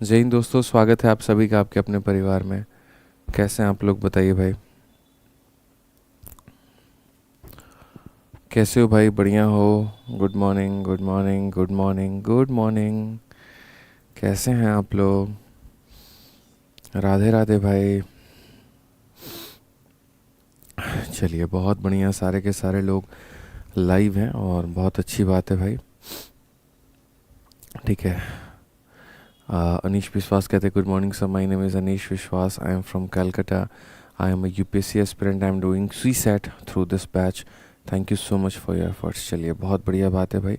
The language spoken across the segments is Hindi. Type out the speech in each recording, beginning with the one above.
जय हिंद दोस्तों, स्वागत है आप सभी का आपके अपने परिवार में। कैसे हैं आप लोग, बताइए भाई। कैसे हो भाई, बढ़िया हो? Good morning, good morning, good morning, good morning. कैसे हैं आप लोग? राधे राधे भाई। चलिए, बहुत बढ़िया, सारे के सारे लोग लाइव हैं और बहुत अच्छी बात है भाई। ठीक है। अनीश विश्वास कहते हैं, good morning sir, my name is Anish Biswas, I am from Calcutta, I am a UPSC aspirant, I am doing CSAT through this batch. Thank you so much for your efforts. चलिए, बहुत बढ़िया बात है भाई।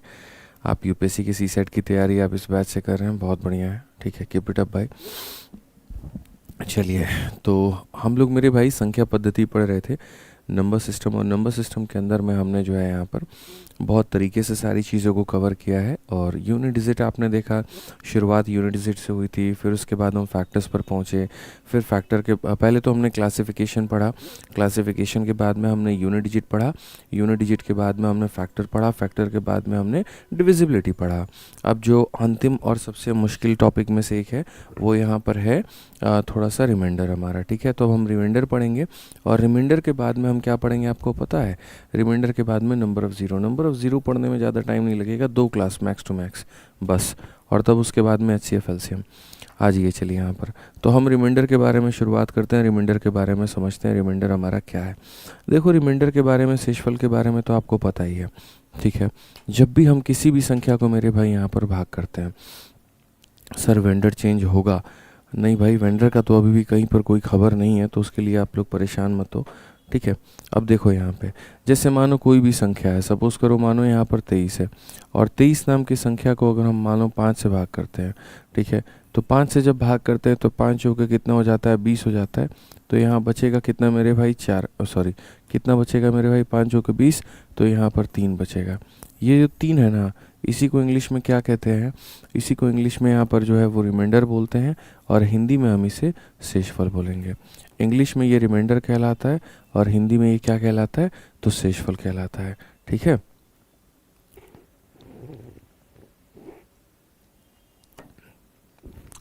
आप यूपीएससी की सी सेट की तैयारी आप इस बैच से कर रहे हैं, बहुत बढ़िया है। ठीक है, कीप इट अप भाई। चलिए, तो हम लोग मेरे भाई संख्या पद्धति पढ़ रहे थे, नंबर सिस्टम, और नंबर सिस्टम के अंदर में हमने जो है यहाँ पर बहुत तरीके से सारी चीज़ों को कवर किया है। और यूनिट डिजिट आपने देखा, शुरुआत यूनिट डिजिट से हुई थी, फिर उसके बाद हम फैक्टर्स पर पहुँचे, फिर फैक्टर के पहले तो हमने क्लासिफिकेशन पढ़ा, क्लासिफिकेशन के बाद में हमने यूनिट डिजिट पढ़ा, यूनिट डिजिट के बाद में हमने फैक्टर पढ़ा, फैक्टर के बाद में हमने डिविजिबिलिटी पढ़ा। अब जो अंतिम और सबसे मुश्किल टॉपिक में से एक है वो यहाँ पर है थोड़ा सा रिमाइंडर हमारा। ठीक है, तो अब हम रिमाइंडर पढ़ेंगे, और रिमाइंडर के बाद में हम क्या पढ़ेंगे आपको पता है? रिमाइंडर के बाद में number of zero. Number of zero पढ़ने में ज़्यादा टाइम नहीं लगेगा, 2 क्लास मैक्स टू मैक्स बस। और तब उसके बाद में एचसीएफ एलसीएम। आ जाइए, चलिए यहाँ पर। तो हम रिमाइंडर के बारे में शुरुआत करते हैं, रिमाइंडर के बारे में समझते हैं, रिमाइंडर हमारा क्या है। देखो, रिमाइंडर के बारे में, शेषफल के बारे में तो आपको पता ही है। ठीक है, जब भी हम किसी भी संख्या को मेरे भाई यहाँ पर भाग करते हैं, सर वेंडर चेंज होगा? नहीं भाई, वेंडर का तो अभी भी कहीं पर कोई खबर नहीं है, तो उसके लिए आप लोग परेशान मत हो। ठीक है, अब देखो यहाँ पे, जैसे मानो कोई भी संख्या है, सपोज करो मानो यहाँ पर 23 है, और 23 नाम की संख्या को अगर हम मानो 5 से भाग करते हैं, ठीक है, तो 5 से जब भाग करते हैं तो 5 होकर कितना हो जाता है? 20 हो जाता है। तो यहाँ बचेगा कितना मेरे भाई? 4, सॉरी, कितना बचेगा मेरे भाई? 5 होकर 20, तो यहाँ पर 3 बचेगा। ये जो 3 है ना, इसी को इंग्लिश में क्या कहते हैं? इसी को इंग्लिश में यहाँ पर जो है वो रिमाइंडर बोलते हैं, और हिंदी में हम इसे शेषफल बोलेंगे। इंग्लिश में ये रिमाइंडर कहलाता है, और हिंदी में ये क्या कहलाता है? तो शेषफल कहलाता है। ठीक है,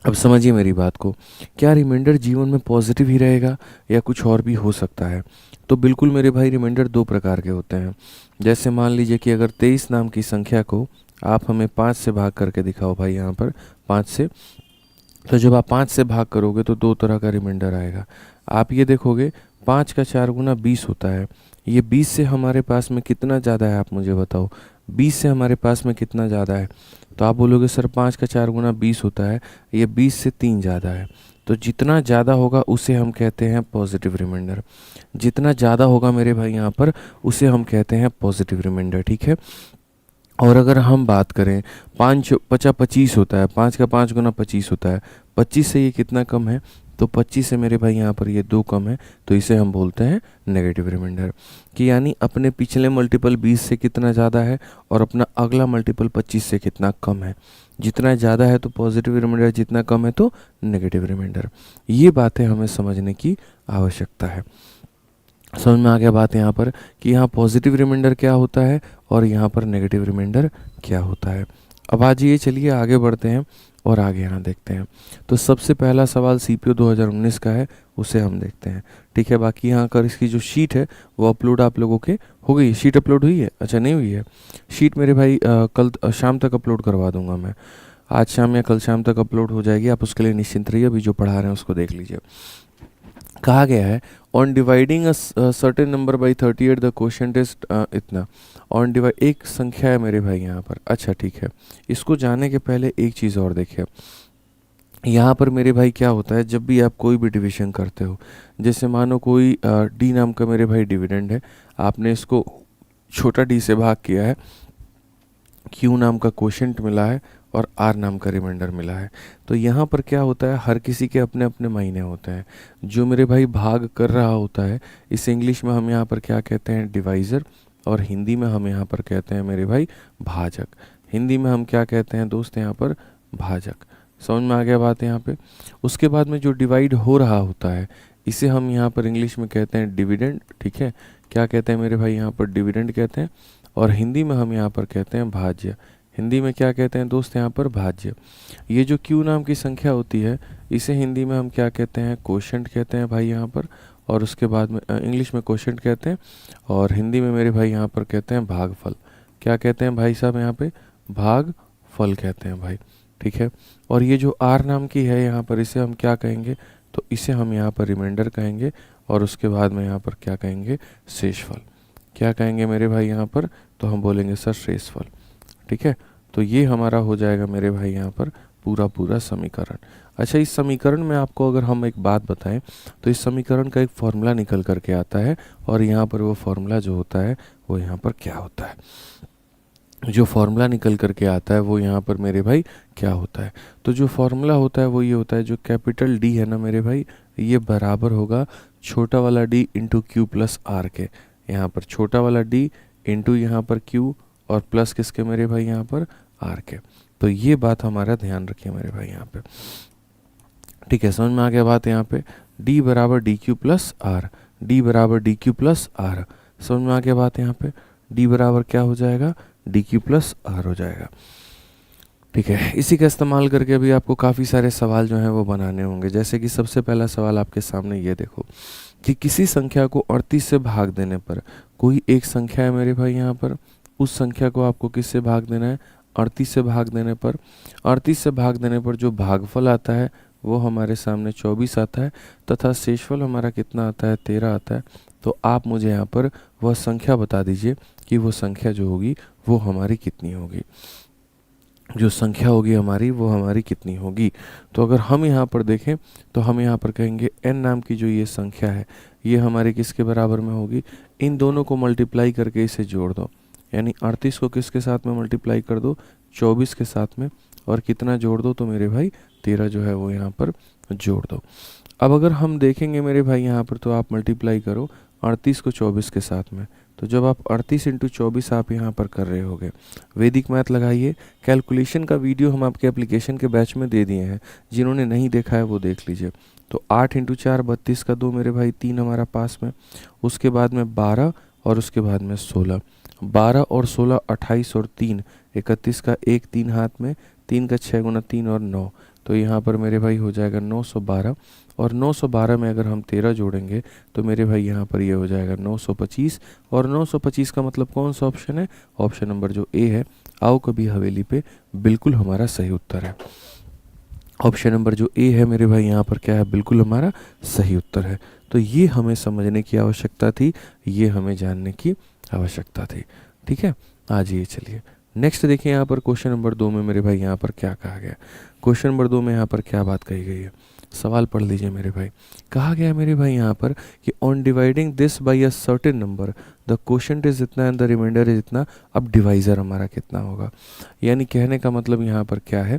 अब समझिए मेरी बात को। क्या रिमाइंडर जीवन में पॉजिटिव ही रहेगा या कुछ और भी हो सकता है? तो बिल्कुल मेरे भाई, रिमाइंडर 2 प्रकार के होते हैं। जैसे मान लीजिए कि अगर 23 नाम की संख्या को आप हमें 5 से भाग करके दिखाओ भाई, यहाँ पर 5 से, तो जब आप 5 से भाग करोगे तो 2 तरह का रिमाइंडर आएगा। आप ये देखोगे, 5 का 4 गुना 20 होता है। ये 20 से हमारे पास में कितना ज़्यादा है, आप मुझे बताओ। 20 से हमारे पास में कितना ज़्यादा है? तो आप बोलोगे सर 5 का 4 गुना 20 होता है, ये 20 से 3 ज़्यादा है। तो जितना ज़्यादा होगा उसे हम कहते हैं पॉजिटिव रिमाइंडर। जितना ज़्यादा होगा मेरे भाई यहाँ पर, उसे हम कहते हैं पॉजिटिव रिमाइंडर। ठीक है, और अगर हम बात करें, 5 पचा 25 होता है, 5 का 5 गुना 25 होता है, 25 से ये कितना कम है? तो 25 से मेरे भाई यहाँ पर ये 2 कम है, तो इसे हम बोलते हैं नेगेटिव रिमाइंडर। कि यानी अपने पिछले मल्टीपल 20 से कितना ज़्यादा है, और अपना अगला मल्टीपल 25 से कितना कम है। जितना ज़्यादा है तो पॉजिटिव रिमाइंडर, जितना कम है तो नेगेटिव रिमाइंडर। ये बातें हमें समझने की आवश्यकता है। समझ में आ गया बात यहाँ पर, कि यहाँ पॉजिटिव रिमाइंडर क्या होता है और यहाँ पर नेगेटिव रिमाइंडर क्या होता है। अब आज ये, चलिए आगे बढ़ते हैं और आगे यहाँ देखते हैं। तो सबसे पहला सवाल सीपीओ 2019 का है, उसे हम देखते हैं। ठीक है, बाकी यहाँ कर इसकी जो शीट है वो अपलोड आप लोगों के हो गई। शीट अपलोड हुई है? अच्छा, नहीं हुई है शीट मेरे भाई, कल शाम तक अपलोड करवा दूंगा मैं। आज शाम या कल शाम तक अपलोड हो जाएगी, आप उसके लिए निश्चिंत रहिए। अभी जो पढ़ा रहे हैं उसको देख लीजिए। कहा गया है, on dividing a certain number by 38 the question is इतना। ऑन डिवाइड, एक संख्या है मेरे भाई यहाँ पर। अच्छा ठीक है, इसको जानने के पहले एक चीज़ और देखिए। यहाँ पर मेरे भाई क्या होता है, जब भी आप कोई भी डिवीजन करते हो, जैसे मानो कोई डी नाम का मेरे भाई डिविडेंड है, आपने इसको छोटा डी से भाग किया है, क्यू नाम का क्वोशेंट मिला है, और आर नाम का रिमाइंडर मिला है। तो यहाँ पर क्या होता है, हर किसी के अपने अपने महीने होते हैं। जो मेरे भाई भाग कर रहा होता है, इसे इंग्लिश में हम यहाँ पर क्या कहते हैं? डिवाइज़र। और हिंदी में हम यहाँ पर कहते हैं मेरे भाई भाजक। हिंदी में हम क्या कहते हैं दोस्त यहाँ पर? भाजक। समझ में आ गया बात यहाँ पे। उसके बाद में जो डिवाइड हो रहा होता है, इसे हम यहाँ पर इंग्लिश में कहते हैं डिविडेंड। ठीक है, क्या कहते हैं मेरे भाई यहाँ पर? डिविडेंड कहते हैं। और हिंदी में हम यहाँ पर कहते हैं भाज्य। हिंदी में क्या कहते हैं दोस्त यहाँ पर? भाज्य। ये जो q नाम की संख्या होती है इसे हिंदी में हम क्या कहते हैं? कोशेंट कहते हैं भाई यहाँ पर। और उसके बाद में इंग्लिश में कोशेंट कहते हैं और हिंदी में मेरे भाई यहाँ पर कहते हैं भागफल। क्या कहते हैं भाई साहब यहाँ पे? भागफल कहते हैं भाई, ठीक है। और ये जो r नाम की है यहाँ पर, इसे हम क्या कहेंगे? तो इसे हम यहाँ पर रिमाइंडर कहेंगे और उसके बाद में यहाँ पर क्या कहेंगे? शेषफल। क्या कहेंगे मेरे भाई यहाँ पर? तो हम बोलेंगे सर शेषफल, ठीक है। तो ये हमारा हो जाएगा मेरे भाई यहाँ पर पूरा समीकरण। अच्छा, इस समीकरण में आपको अगर हम एक बात बताएं तो इस समीकरण का एक फॉर्मूला निकल करके आता है और यहाँ पर वो फॉर्मूला जो होता है वो यहाँ पर क्या होता है? जो फॉर्मूला निकल करके आता है वो यहाँ पर मेरे भाई क्या होता है? तो जो फॉर्मूला होता है वो ये होता है, जो कैपिटल डी है ना मेरे भाई, ये बराबर होगा छोटा वाला d into q plus r के। यहाँ पर छोटा वाला डी इंटू यहाँ पर क्यू और प्लस किसके मेरे भाई? यहाँ पर आर के। तो ये बात हमारा ध्यान रखिए मेरे भाई यहाँ पे, ठीक है। समझ में आ गया बात? यहाँ पे d बराबर D Q plus R, D बराबर डी क्यू प्लस आर। समझ में आ गया बात? यहाँ पे d बराबर क्या हो जाएगा? डी क्यू प्लस आर हो जाएगा, ठीक है। इसी का इस्तेमाल करके अभी आपको काफ़ी सारे सवाल जो हैं वो बनाने होंगे। जैसे कि सबसे पहला सवाल आपके सामने ये देखो कि किसी संख्या को 38 से भाग देने पर, कोई एक संख्या है मेरे भाई यहाँ पर, उस संख्या को आपको किससे भाग देना है? 38 से भाग देने पर। 38 से भाग देने पर जो भागफल आता है वो हमारे सामने 24 आता है तथा शेषफल हमारा कितना आता है? 13 आता है। तो आप मुझे यहाँ पर वह संख्या बता दीजिए कि वो संख्या जो होगी वो हमारी कितनी होगी? जो संख्या होगी हमारी वो हमारी कितनी होगी? तो अगर हम यहाँ पर देखें तो हम यहाँ पर कहेंगे n नाम की जो ये संख्या है ये हमारी किसके बराबर में होगी? इन दोनों को मल्टीप्लाई करके इसे जोड़ दो, यानी 38 को किसके साथ में मल्टीप्लाई कर दो? 24 के साथ में। और कितना जोड़ दो? तो मेरे भाई 13 जो है वो यहाँ पर जोड़ दो। अब अगर हम देखेंगे मेरे भाई यहाँ पर, तो आप मल्टीप्लाई करो 38 को 24 के साथ में। तो जब आप 38 इंटू 24 आप यहाँ पर कर रहे होगे, वैदिक मैथ लगाइए। कैलकुलेशन का वीडियो हम आपके एप्लीकेशन के बैच में दे दिए हैं, जिन्होंने नहीं देखा है वो देख लीजिए। तो 8 इंटू 4 32 का 2 मेरे भाई 3 हमारा पास में। उसके बाद में 12 और उसके बाद में 16। 12 और 16 28 और 3 31 का 1 3 हाथ में, 3 का 6 गुना 3 और 9। तो यहाँ पर मेरे भाई हो जाएगा 912। और 912 में अगर हम 13 जोड़ेंगे तो मेरे भाई यहाँ पर ये हो जाएगा 925। और 925 का मतलब कौन सा ऑप्शन है? ऑप्शन नंबर जो ए है, आओ कभी हवेली पे, बिल्कुल हमारा सही उत्तर है। ऑप्शन नंबर जो ए है मेरे भाई यहाँ पर क्या है? बिल्कुल हमारा सही उत्तर है। तो ये हमें समझने की आवश्यकता थी, ये हमें जानने की आवश्यकता थी, ठीक है। आ जाइए चलिए नेक्स्ट देखिए यहाँ पर क्वेश्चन नंबर 2 में मेरे भाई यहाँ पर क्या कहा गया? क्वेश्चन नंबर 2 में यहाँ पर क्या बात कही गई है? सवाल पढ़ लीजिए मेरे भाई। कहा गया मेरे भाई यहाँ पर कि on dividing this by a certain number the quotient is इतना एंड द रिमाइंडर इज इतना। अब डिवाइजर हमारा कितना होगा? यानी कहने का मतलब यहाँ पर क्या है?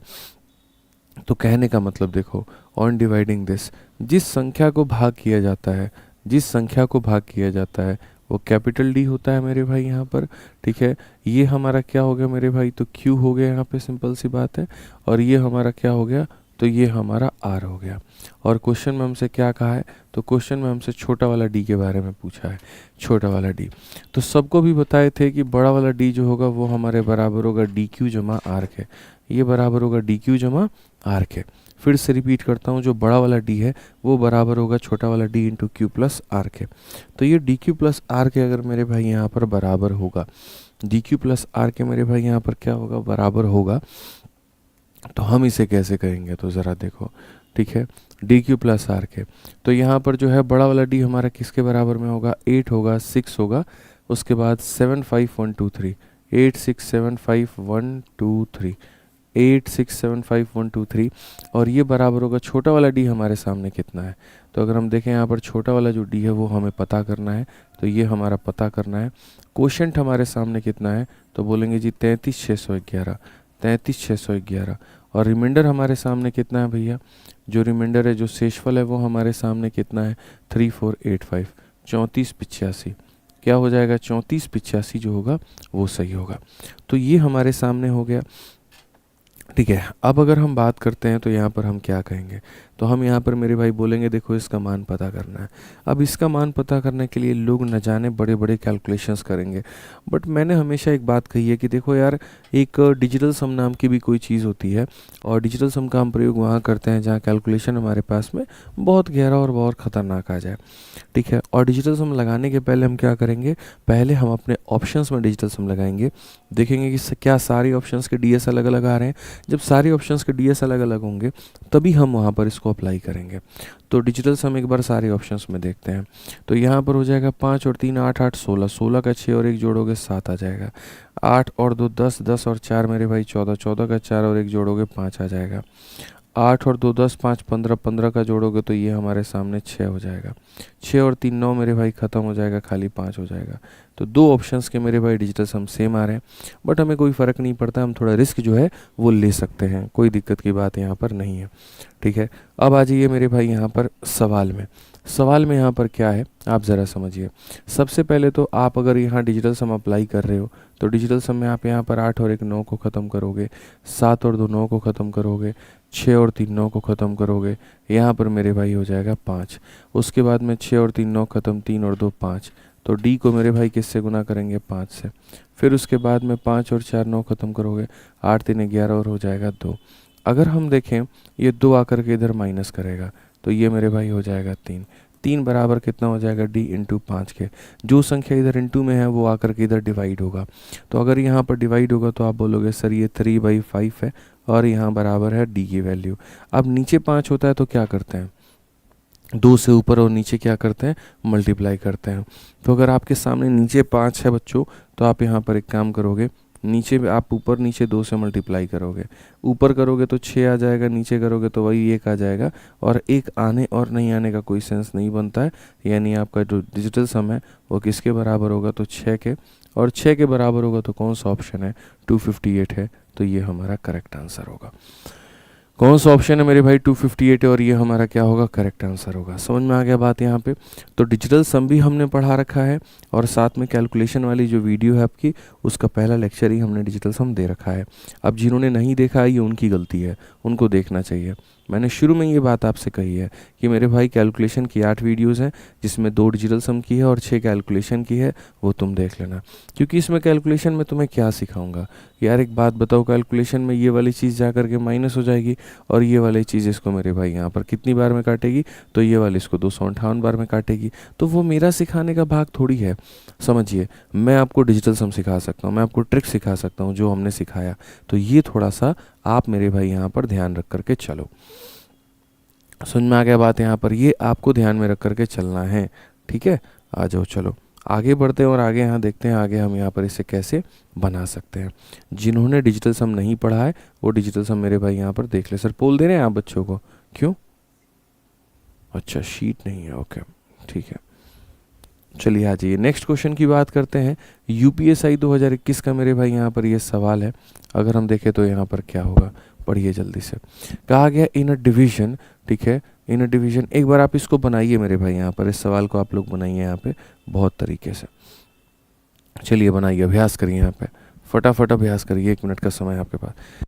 तो कहने का मतलब देखो, ऑन डिवाइडिंग दिस, जिस संख्या को भाग किया जाता है, जिस संख्या को भाग किया जाता है वो कैपिटल डी होता है मेरे भाई यहाँ पर, ठीक है। ये हमारा क्या हो गया मेरे भाई? तो क्यू हो गया यहाँ पे, सिंपल सी बात है। और ये हमारा क्या हो गया? तो ये हमारा आर हो गया। और क्वेश्चन में हमसे क्या कहा है? तो क्वेश्चन में हमसे छोटा वाला डी के बारे में पूछा है, छोटा वाला डी। तो सबको भी बताए थे कि बड़ा वाला डी जो होगा वो हमारे बराबर होगा डी क्यू जमा आर के। ये बराबर होगा डी क्यू जमा आर के। फिर से रिपीट करता हूँ, जो बड़ा वाला डी है वो बराबर होगा छोटा वाला d into q plus r के। तो ये डी क्यू प्लस आर के अगर मेरे भाई यहाँ पर बराबर होगा, डी क्यू प्लस आर के मेरे भाई यहाँ पर क्या होगा? बराबर होगा। तो हम इसे कैसे करेंगे? तो ज़रा देखो, ठीक है, डी क्यू प्लस आर के। तो यहाँ पर जो है बड़ा वाला डी हमारा किसके बराबर में होगा? 8 होगा, 6 होगा, उसके बाद 7 5 1 2 3, 8 6 7 5 1 2 3, 8 6 7 5 1 2 3। और ये बराबर होगा छोटा वाला डी हमारे सामने कितना है? तो अगर हम देखें यहाँ पर छोटा वाला जो डी है वो हमें पता करना है, तो ये हमारा पता करना है। क्वोशंट हमारे सामने कितना है? तो बोलेंगे जी 33,611, 33,611। और रिमाइंडर हमारे सामने कितना है भैया? जो रिमाइंडर है, जो शेषफल है वो हमारे सामने कितना है? 3485, 3485। क्या हो जाएगा? 3485 जो होगा वो सही होगा। तो ये हमारे सामने हो गया, ठीक है। अब अगर हम बात करते हैं तो यहाँ पर हम क्या कहेंगे, तो हम यहाँ पर मेरे भाई बोलेंगे देखो इसका मान पता करना है। अब इसका मान पता करने के लिए लोग न जाने बड़े बड़े कैलकुलेशंस करेंगे, बट मैंने हमेशा एक बात कही है कि देखो यार, एक डिजिटल सम नाम की भी कोई चीज़ होती है, और डिजिटल सम का हम प्रयोग वहाँ करते हैं जहाँ कैलकुलेशन हमारे पास में बहुत गहरा और बहुत ख़तरनाक आ जाए। ठीक है, और डिजिटल सम लगाने के पहले हम क्या करेंगे, पहले हम अपने ऑप्शंस में डिजिटल सम लगाएंगे, देखेंगे कि क्या सारे ऑप्शंस के डीएस अलग अलग आ रहे हैं। जब सारे ऑप्शंस के डीएस अलग अलग होंगे तभी हम वहाँ पर इसको अप्लाई करेंगे। तो डिजिटल सम एक बार सारे ऑप्शंस में देखते हैं। तो यहाँ पर हो जाएगा 5 और 3 8 8 16, 16 का 6 और 1 जोड़ोगे 7 आ जाएगा। 8 और 2 10, 10 और 4 मेरे भाई 14, 14 का 4 और 1 जोड़ोगे 5 आ जाएगा। 8 और 2 10, 5 15, 15 का जोड़ोगे तो ये हमारे सामने 6 हो जाएगा। 6 और 3 9 मेरे भाई ख़त्म हो जाएगा, खाली 5 हो जाएगा। तो दो ऑप्शंस के मेरे भाई डिजिटल सम सेम आ रहे हैं, बट हमें कोई फ़र्क नहीं पड़ता, हम थोड़ा रिस्क जो है वो ले सकते हैं, कोई दिक्कत की बात यहाँ पर नहीं है। ठीक है, अब आ जाइए मेरे भाई यहाँ पर सवाल में। सवाल में यहाँ पर क्या है आप ज़रा समझिए। सबसे पहले तो आप अगर यहाँ डिजिटल सम अप्लाई कर रहे हो तो डिजिटल सम में आप यहाँ पर 8 और 1 9 को ख़त्म करोगे, 7 और 2 9 को ख़त्म करोगे, 6 और 3 9 को ख़त्म करोगे, यहाँ पर मेरे भाई हो जाएगा 5। उसके बाद में 6 और 3 9 ख़त्म, 3 और 2 5, तो डी को मेरे भाई किससे गुना करेंगे 5 से। फिर उसके बाद में 5 और 4 9 ख़त्म करोगे, 8 3 11 और हो जाएगा 2। अगर हम देखें ये 2 आकर के इधर माइनस करेगा तो ये मेरे भाई हो जाएगा 3। 3 बराबर कितना हो जाएगा डी इंटू 5 के, जो संख्या इधर इंटू में है वो आकर के इधर डिवाइड होगा। तो अगर यहाँ पर डिवाइड होगा तो आप बोलोगे सर ये 3/5 है और यहाँ बराबर है डी की वैल्यू। अब नीचे 5 होता है तो क्या करते हैं, 2 से ऊपर और नीचे क्या करते हैं, मल्टीप्लाई करते हैं। तो अगर आपके सामने नीचे 5 है बच्चों तो आप यहाँ पर एक काम करोगे, नीचे आप ऊपर नीचे 2 से मल्टीप्लाई करोगे, ऊपर करोगे तो 6 आ जाएगा, नीचे करोगे तो वही 1 आ जाएगा, और 1 आने और नहीं आने का कोई सेंस नहीं बनता है। यानी आपका जो डिजिटल सम है वो किसके बराबर होगा, तो 6 के, और 6 के बराबर होगा तो कौन सा ऑप्शन है, 258 है, तो ये हमारा करेक्ट आंसर होगा। कौन सा ऑप्शन है मेरे भाई, 258 है, और ये हमारा क्या होगा, करेक्ट आंसर होगा। समझ में आ गया बात यहाँ पे। तो डिजिटल सम भी हमने पढ़ा रखा है, और साथ में कैलकुलेशन वाली जो वीडियो है आपकी उसका पहला लेक्चर ही हमने डिजिटल सम दे रखा है। अब जिन्होंने नहीं देखा है ये उनकी गलती है, उनको देखना चाहिए। मैंने शुरू में ये बात आपसे कही है कि मेरे भाई कैलकुलेशन की 8 वीडियोज़ हैं जिसमें 2 डिजिटल सम की है और 6 कैलकुलेशन की है, वो तुम देख लेना। क्योंकि इसमें कैलकुलेशन में तुम्हें क्या सिखाऊंगा यार, एक बात बताओ, कैलकुलेशन में ये वाली चीज़ जा करके माइनस हो जाएगी और ये वाली चीज़ इसको मेरे भाई यहाँ पर कितनी बार में काटेगी, तो ये वाली इसको 258 बार में काटेगी। तो वो मेरा सिखाने का भाग थोड़ी है। समझिए, मैं आपको डिजिटल सम सिखा सकता हूँ, मैं आपको ट्रिक सिखा सकता हूँ जो हमने सिखाया। तो ये थोड़ा सा आप मेरे भाई यहाँ पर ध्यान रख करके चलो। समझ में आ गया बात यहाँ पर, ये आपको ध्यान में रख करके चलना है। ठीक है, आ जाओ चलो आगे बढ़ते हैं और आगे यहाँ देखते हैं आगे हम यहाँ पर इसे कैसे बना सकते हैं। जिन्होंने डिजिटल सम नहीं पढ़ा है वो डिजिटल सम मेरे भाई यहाँ पर देख ले। सर पोल दे रहे हैं आप बच्चों को, क्यों? अच्छा शीट नहीं है, ओके ठीक है। चलिए आ जाइए नेक्स्ट क्वेश्चन की बात करते हैं। यूपीएसआई 2021 का मेरे भाई यहाँ पर ये सवाल है। अगर हम देखें तो यहाँ पर क्या होगा, पढ़िए जल्दी से। कहा गया इन अ डिवीजन, ठीक है, इन अ डिवीजन, एक बार आप इसको बनाइए मेरे भाई यहाँ पर, इस सवाल को आप लोग बनाइए यहाँ पे बहुत तरीके से। चलिए बनाइए, अभ्यास करिए यहाँ पे, फटाफट अभ्यास करिए, 1 मिनट का समय है आपके पास।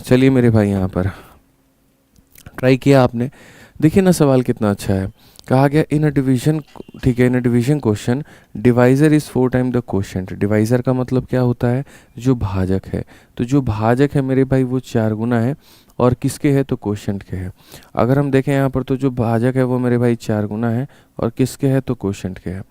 चलिए मेरे भाई यहाँ पर ट्राई किया आपने, देखिए ना सवाल कितना अच्छा है। कहा गया इन अ डिवीजन, ठीक है, in a division question divisor is 4 time the quotient. Divisor का मतलब क्या होता है, जो भाजक है। तो जो भाजक है मेरे भाई वो 4 गुना है, और किसके है, तो क्वोशंट के है। अगर हम देखें यहाँ पर तो जो भाजक है वो मेरे भाई 4 गुना है और किसके है, तो क्वोशंट के है।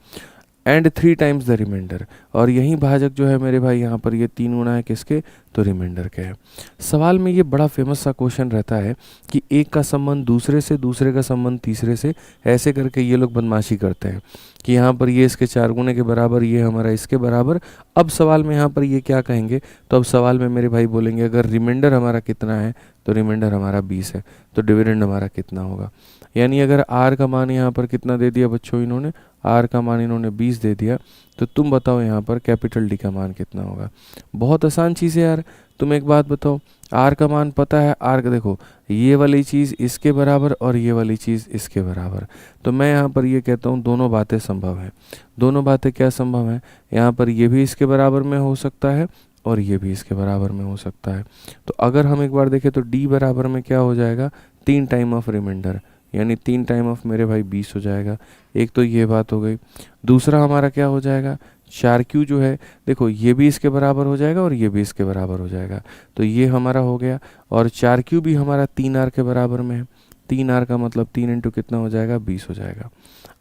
एंड 3 टाइम्स द रिमाइंडर, और यही भाजक जो है मेरे भाई यहाँ पर ये 3 गुना है किसके, तो रिमाइंडर के है। सवाल में ये बड़ा फेमस सा क्वेश्चन रहता है कि एक का संबंध दूसरे से, दूसरे का संबंध तीसरे से, ऐसे करके ये लोग बदमाशी करते हैं कि यहाँ पर ये इसके 4 गुने के बराबर, ये हमारा इसके बराबर। अब सवाल में यहाँ पर ये क्या कहेंगे, तो अब सवाल में मेरे भाई बोलेंगे अगर रिमाइंडर हमारा कितना है, तो रिमाइंडर हमारा 20 है, तो डिविडेंड हमारा कितना होगा। यानी अगर आर का मान यहाँ पर कितना दे दिया बच्चों इन्होंने, आर का मान इन्होंने 20 दे दिया, तो तुम बताओ यहाँ पर कैपिटल डी का मान कितना होगा। बहुत आसान चीज़ है यार। तुम एक बात बताओ, आर का मान पता है, आर का देखो ये वाली चीज़ इसके बराबर और ये वाली चीज़ इसके बराबर, तो मैं यहाँ पर ये कहता हूँ दोनों बातें संभव हैं। दोनों बातें क्या संभव हैं, यहाँ पर ये भी इसके बराबर में हो सकता है और ये भी इसके बराबर में हो सकता है। तो अगर हम एक बार देखें तो डी बराबर में क्या हो जाएगा, 3 टाइम ऑफ रिमाइंडर, यानी 3 टाइम ऑफ मेरे भाई 20 हो जाएगा। एक तो ये बात हो गई। दूसरा हमारा क्या हो जाएगा, 4Q जो है देखो ये भी इसके बराबर हो जाएगा और ये भी इसके बराबर हो जाएगा, तो ये हमारा हो गया। और 4Q भी हमारा 3R के बराबर में है। 3R का मतलब 3 इंटू कितना हो जाएगा, 20 हो जाएगा।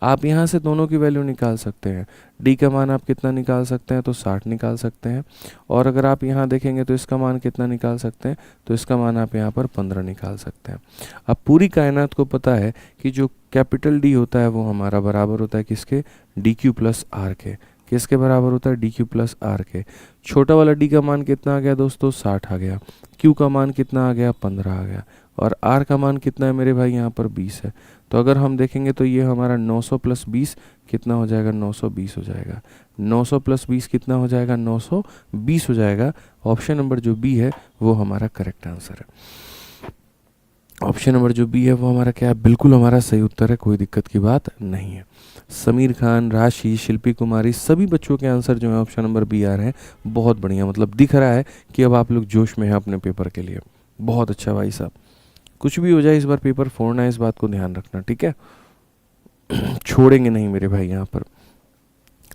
आप यहाँ से दोनों की वैल्यू निकाल सकते हैं। डी का मान आप कितना निकाल सकते हैं, तो 60 निकाल सकते हैं। और अगर आप यहाँ देखेंगे तो इसका मान कितना निकाल सकते हैं, तो इसका मान आप यहाँ पर 15 निकाल सकते हैं। अब पूरी कायनात को पता है कि जो कैपिटल डी होता है वो हमारा बराबर होता है किसके, डी क्यू प्लस आर के। किसके बराबर होता है, डी क्यू प्लस आर के। छोटा वाला डी का मान कितना आ गया दोस्तों, 60 आ गया। क्यू का मान कितना आ गया, 15 आ गया। और आर का मान कितना है मेरे भाई, यहाँ पर 20 है। तो अगर हम देखेंगे तो ये हमारा 900 प्लस 20 कितना हो जाएगा, 920 हो जाएगा। 900 प्लस 20 कितना हो जाएगा, 920 हो जाएगा। ऑप्शन नंबर जो बी है वो हमारा करेक्ट आंसर है। ऑप्शन नंबर जो बी है वो हमारा क्या है, बिल्कुल हमारा सही उत्तर है, कोई दिक्कत की बात नहीं है। समीर खान, राशि, शिल्पी कुमारी, सभी बच्चों के आंसर जो है ऑप्शन नंबर बी आ रहे हैं। बहुत बढ़िया, मतलब दिख रहा है कि अब आप लोग जोश में हैं अपने पेपर के लिए। बहुत अच्छा भाई साहब, कुछ भी हो जाए इस बार पेपर फोड़ना है, इस बात को ध्यान रखना, ठीक है। छोड़ेंगे नहीं मेरे भाई यहाँ पर।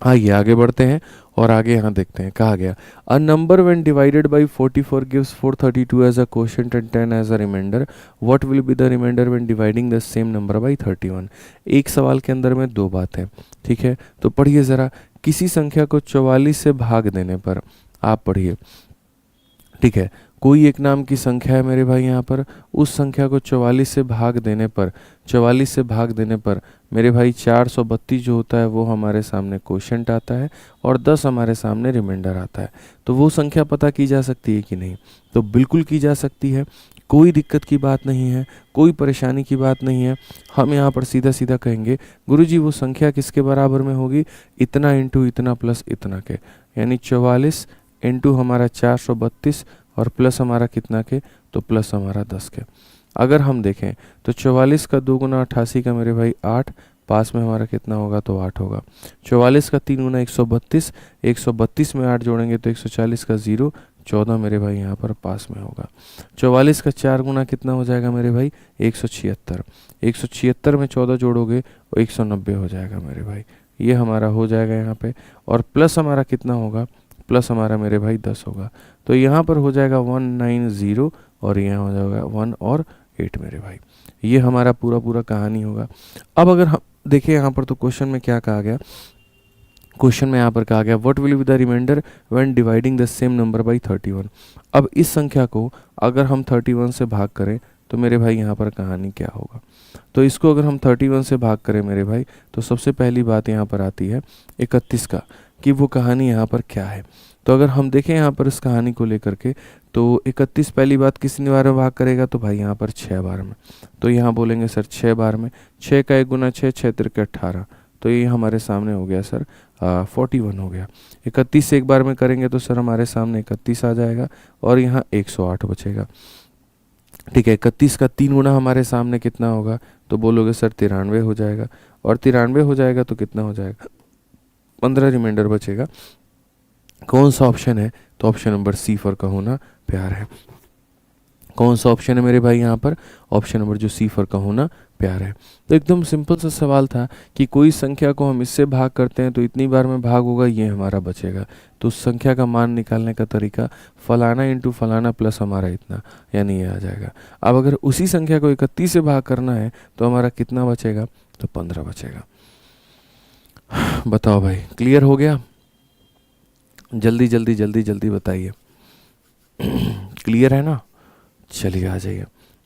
आइए आगे बढ़ते हैं और आगे यहाँ देखते हैं, कहा गया a number when divided by 44 gives 432 as a quotient and 10 as a remainder, what will be the remainder when dividing the same number by 31। एक सवाल के अंदर में 2 बातें, ठीक है। तो पढ़िए ज़रा, किसी संख्या को 44 से भाग देने पर, आप पढ़िए, ठीक है। कोई एक नाम की संख्या है मेरे भाई यहाँ पर, उस संख्या को 44 से भाग देने पर, 44 से भाग देने पर मेरे भाई 432 जो होता है वो हमारे सामने क्वोशिएंट आता है और 10 हमारे सामने रिमाइंडर आता है। तो वो संख्या पता की जा सकती है कि नहीं, तो बिल्कुल की जा सकती है, कोई दिक्कत की बात नहीं है, कोई परेशानी की बात नहीं है। हम यहाँ पर सीधा सीधा कहेंगे गुरुजी वो संख्या किसके बराबर में होगी, इतना इंटू इतना प्लस इतना के, यानी 44 इंटू हमारा 432 और प्लस हमारा कितना के, तो प्लस हमारा 10 के। अगर हम देखें तो 44 का 2 गुना 88 का मेरे भाई 8, पास में हमारा कितना होगा, तो 8 होगा। 44 का 3 गुना 132, 132 में 8 जोड़ेंगे तो 140 का 0, 14 मेरे भाई यहाँ पर पास में होगा। 44 का 4 गुना कितना हो जाएगा मेरे भाई, 176, 176 में 14 जोड़ोगे वो 190 हो जाएगा मेरे भाई, ये हमारा हो जाएगा यहाँ पे। और प्लस हमारा कितना होगा, प्लस हमारा मेरे भाई 10 होगा, तो यहाँ पर हो जाएगा 190 और यहाँ हो जाएगा 1 और 8 मेरे भाई। ये हमारा पूरा पूरा कहानी होगा। अब अगर हम देखिए यहाँ पर तो क्वेश्चन में क्या कहा गया, क्वेश्चन में यहाँ पर कहा गया what will be the remainder when dividing the same number by 31। अब इस संख्या को अगर हम 31 से भाग करें तो मेरे भाई यहाँ पर कहानी क्या होगा। तो इसको अगर हम 31 से भाग करें मेरे भाई, तो सबसे पहली बात यहाँ पर आती है 31 का, कि वो कहानी यहाँ पर क्या है। तो अगर हम देखें यहाँ पर इस कहानी को लेकर के, तो 31 पहली बात कितनी बार में भाग करेगा, तो भाई यहाँ पर 6 बार में। तो यहाँ बोलेंगे सर 6 बार में, 6 का 1 गुना 6, 6 तिरके 18, तो ये हमारे सामने हो गया सर 41 हो गया। 31 से एक बार में करेंगे तो सर हमारे सामने 31 आ जाएगा और यहाँ 108 बचेगा, ठीक है। 31 का 3 गुना हमारे सामने कितना होगा, तो बोलोगे सर 93 हो जाएगा, और 93 हो जाएगा तो कितना हो जाएगा, 15 रिमाइंडर बचेगा। कौन सा ऑप्शन है, तो ऑप्शन नंबर सी फॉर का होना प्यार है। कौन सा ऑप्शन है मेरे भाई यहाँ पर, ऑप्शन नंबर जो सी फॉर का होना प्यार है। तो एकदम सिंपल सा सवाल था कि कोई संख्या को हम इससे भाग करते हैं तो इतनी बार में भाग होगा, ये हमारा बचेगा। तो उस संख्या का मान निकालने का तरीका फलाना इंटू फलाना प्लस हमारा इतना, यानी ये आ जाएगा। अब अगर उसी संख्या को 31 से भाग करना है तो हमारा कितना बचेगा, तो 15 बचेगा। बताओ भाई, क्लियर हो गया? जल्दी जल्दी जल्दी जल्दी बताइए। क्लियर है ना? चलिए आ जाइए,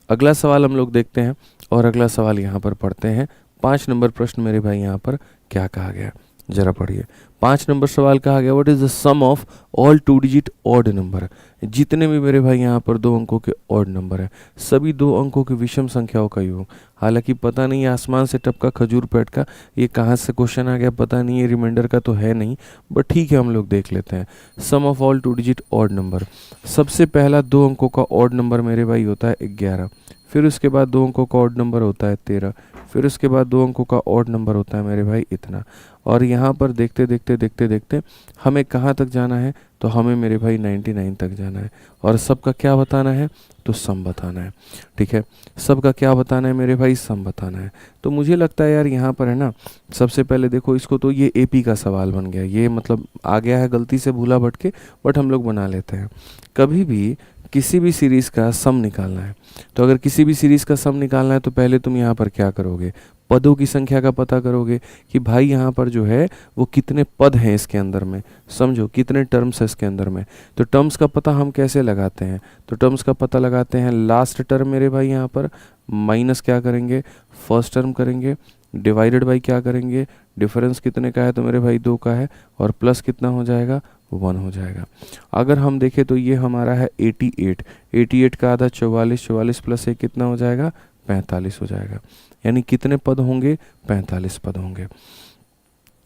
अगला सवाल हम लोग देखते हैं। और अगला सवाल यहाँ पर पढ़ते हैं। 5 नंबर प्रश्न मेरे भाई यहाँ पर क्या कहा गया, जरा पढ़िए। 5 नंबर सवाल कहा गया, what is the sum of all 2 digit odd number. जितने भी मेरे भाई यहाँ पर 2 अंकों के ऑड नंबर है, सभी 2 अंकों की विषम संख्याओं का योग। हालांकि पता नहीं आसमान से टपका खजूर पेट का, ये कहाँ से क्वेश्चन आ गया पता नहीं, ये रिमाइंडर का तो है नहीं, बट ठीक है हम लोग देख लेते हैं। Sum of all 2 digit odd number, सबसे पहला 2 अंकों का ऑड नंबर मेरे भाई होता है 11, फिर उसके बाद 2 अंकों का ऑड नंबर होता है 13, फिर उसके बाद 2 अंकों का ऑड नंबर होता है मेरे भाई इतना। और यहाँ पर देखते देखते देखते देखते हमें कहाँ तक जाना है, तो हमें मेरे भाई 99 तक जाना है। और सबका क्या बताना है, तो सम बताना है। ठीक है, सबका क्या बताना है मेरे भाई, सम बताना है। तो मुझे लगता है यार यहाँ पर है ना, सबसे पहले देखो इसको, तो ये एपी का सवाल बन गया, ये मतलब आ गया है गलती से भूला भटके, बट हम लोग बना लेते हैं। कभी भी किसी भी सीरीज़ का सम निकालना है, तो अगर किसी भी सीरीज़ का सम निकालना है तो पहले तुम यहाँ पर क्या करोगे, पदों की संख्या का पता करोगे कि भाई यहाँ पर जो है वो कितने पद हैं इसके अंदर में, समझो कितने टर्म्स है इसके अंदर में। तो टर्म्स का पता हम कैसे लगाते हैं, तो टर्म्स का पता लगाते हैं, लास्ट टर्म मेरे भाई यहाँ पर माइनस क्या करेंगे, फर्स्ट टर्म करेंगे, डिवाइडेड बाई क्या करेंगे, डिफरेंस कितने का है, तो मेरे भाई 2 का है, और प्लस कितना हो जाएगा, 1 हो जाएगा। अगर हम देखें तो ये हमारा है 88, 88 का आधा 44, 44 प्लस 1 कितना हो जाएगा, 45 हो जाएगा। यानी कितने पद होंगे, 45 पद होंगे।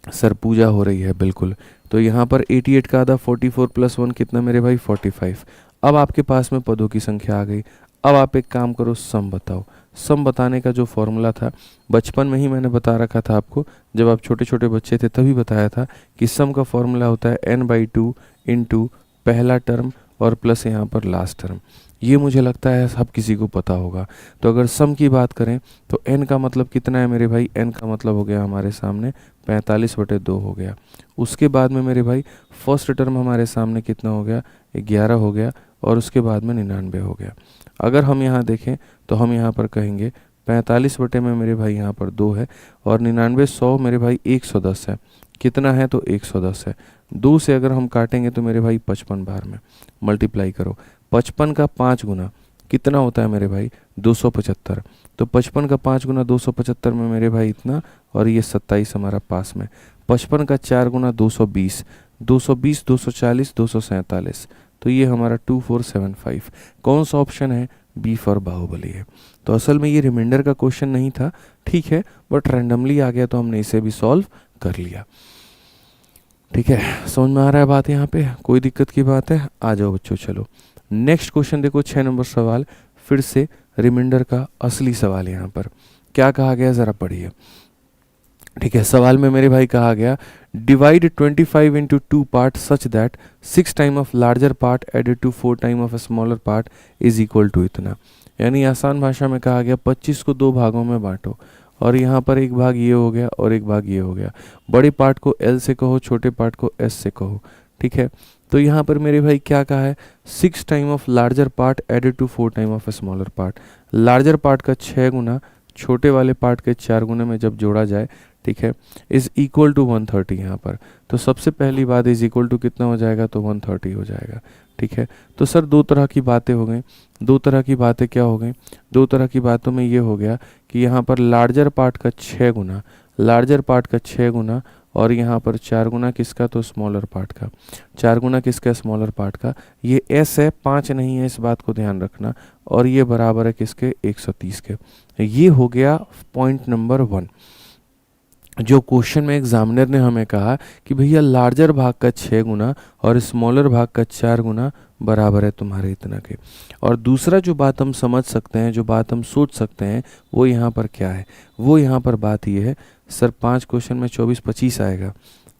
सर पूजा हो रही है, बिल्कुल। तो यहाँ पर 88 का आधा 44 प्लस 1 कितना मेरे भाई, 45। अब आपके पास में पदों की संख्या आ गई। अब आप एक काम करो, सम बताओ। सम बताने का जो फॉर्मूला था बचपन में ही मैंने बता रखा था आपको, जब आप छोटे छोटे बच्चे थे तभी बताया था कि सम का फॉर्मूला होता है n/2 इंटू पहला टर्म और प्लस यहाँ पर लास्ट टर्म। ये मुझे लगता है सब किसी को पता होगा। तो अगर सम की बात करें तो n का मतलब कितना है मेरे भाई, n का मतलब हो गया हमारे सामने 45/2 हो गया। उसके बाद में मेरे भाई फर्स्ट टर्म हमारे सामने कितना हो गया, 11 हो गया, और उसके बाद में 99 हो गया। अगर हम यहाँ देखें तो हम यहाँ पर कहेंगे 45 में मेरे भाई यहाँ पर 2 है, और 99 100 मेरे भाई 110 है। कितना है, तो 110 है। 2 से अगर हम काटेंगे तो मेरे भाई 55 बार में मल्टीप्लाई करो। 55 का 5 गुना कितना होता है मेरे भाई, 275। तो 55 का 5 गुना 275 में मेरे भाई इतना, और ये 27 हमारा पास में। 55 का 4 गुना 220, 220 240 247, तो ये हमारा 2475। कौन सा ऑप्शन है, बी फॉर बाहुबली है। तो असल में ये रिमाइंडर का क्वेश्चन नहीं था, ठीक है, बट रैंडमली आ गया तो हमने इसे भी सॉल्व कर लिया। ठीक है, समझ में आ रहा है बात, यहाँ पे कोई दिक्कत की बात है? आ जाओ बच्चों, चलो नेक्स्ट क्वेश्चन देखो। 6 नंबर सवाल, फिर से रिमाइंडर का असली सवाल। यहाँ पर क्या कहा गया, जरा पढ़िए। ठीक है, सवाल में मेरे भाई कहा गया, divide 25 into 2 part such that 6 time of larger part added to 4 time of a smaller part is equal to इतना। यानी आसान भाषा में कहा गया 25 को 2 भागों में बांटो, और यहाँ पर एक भाग ये हो गया और एक भाग ये हो गया। बड़े पार्ट को L से कहो, छोटे पार्ट को S से कहो। ठीक है, तो यहाँ पर मेरे भाई क्या कहा है, 6 time of larger part added to 4 time of a smaller part. Larger part का 6 गुना छोटे वाले पार्ट के 4 गुने में जब जोड़ा जाए, ठीक है, इज इक्वल टू 130 यहाँ पर। तो सबसे पहली बात इज इक्वल टू कितना हो जाएगा, तो 130 हो जाएगा। ठीक है, तो सर 2 तरह की बातें हो गई। 2 तरह की बातें क्या हो गई, 2 तरह की बातों में ये हो गया कि यहाँ पर लार्जर पार्ट का 6 गुना, लार्जर पार्ट का 6 गुना, और यहाँ पर 4 गुना किसका, तो स्मॉलर पार्ट का। 4 गुना किसका, स्मॉलर पार्ट का। ये S है, 5 नहीं है, इस बात को ध्यान रखना। और ये बराबर है किसके, 130 के। ये हो गया पॉइंट नंबर 1। जो क्वेश्चन में एग्जामिनर ने हमें कहा कि भैया लार्जर भाग का 6 गुना और स्मॉलर भाग का 4 गुना बराबर है तुम्हारे इतना के। और दूसरा जो बात हम समझ सकते हैं, जो बात हम सोच सकते हैं, वो यहाँ पर क्या है, वो यहाँ पर बात ये है, सर 5 क्वेश्चन में 24-25 आएगा।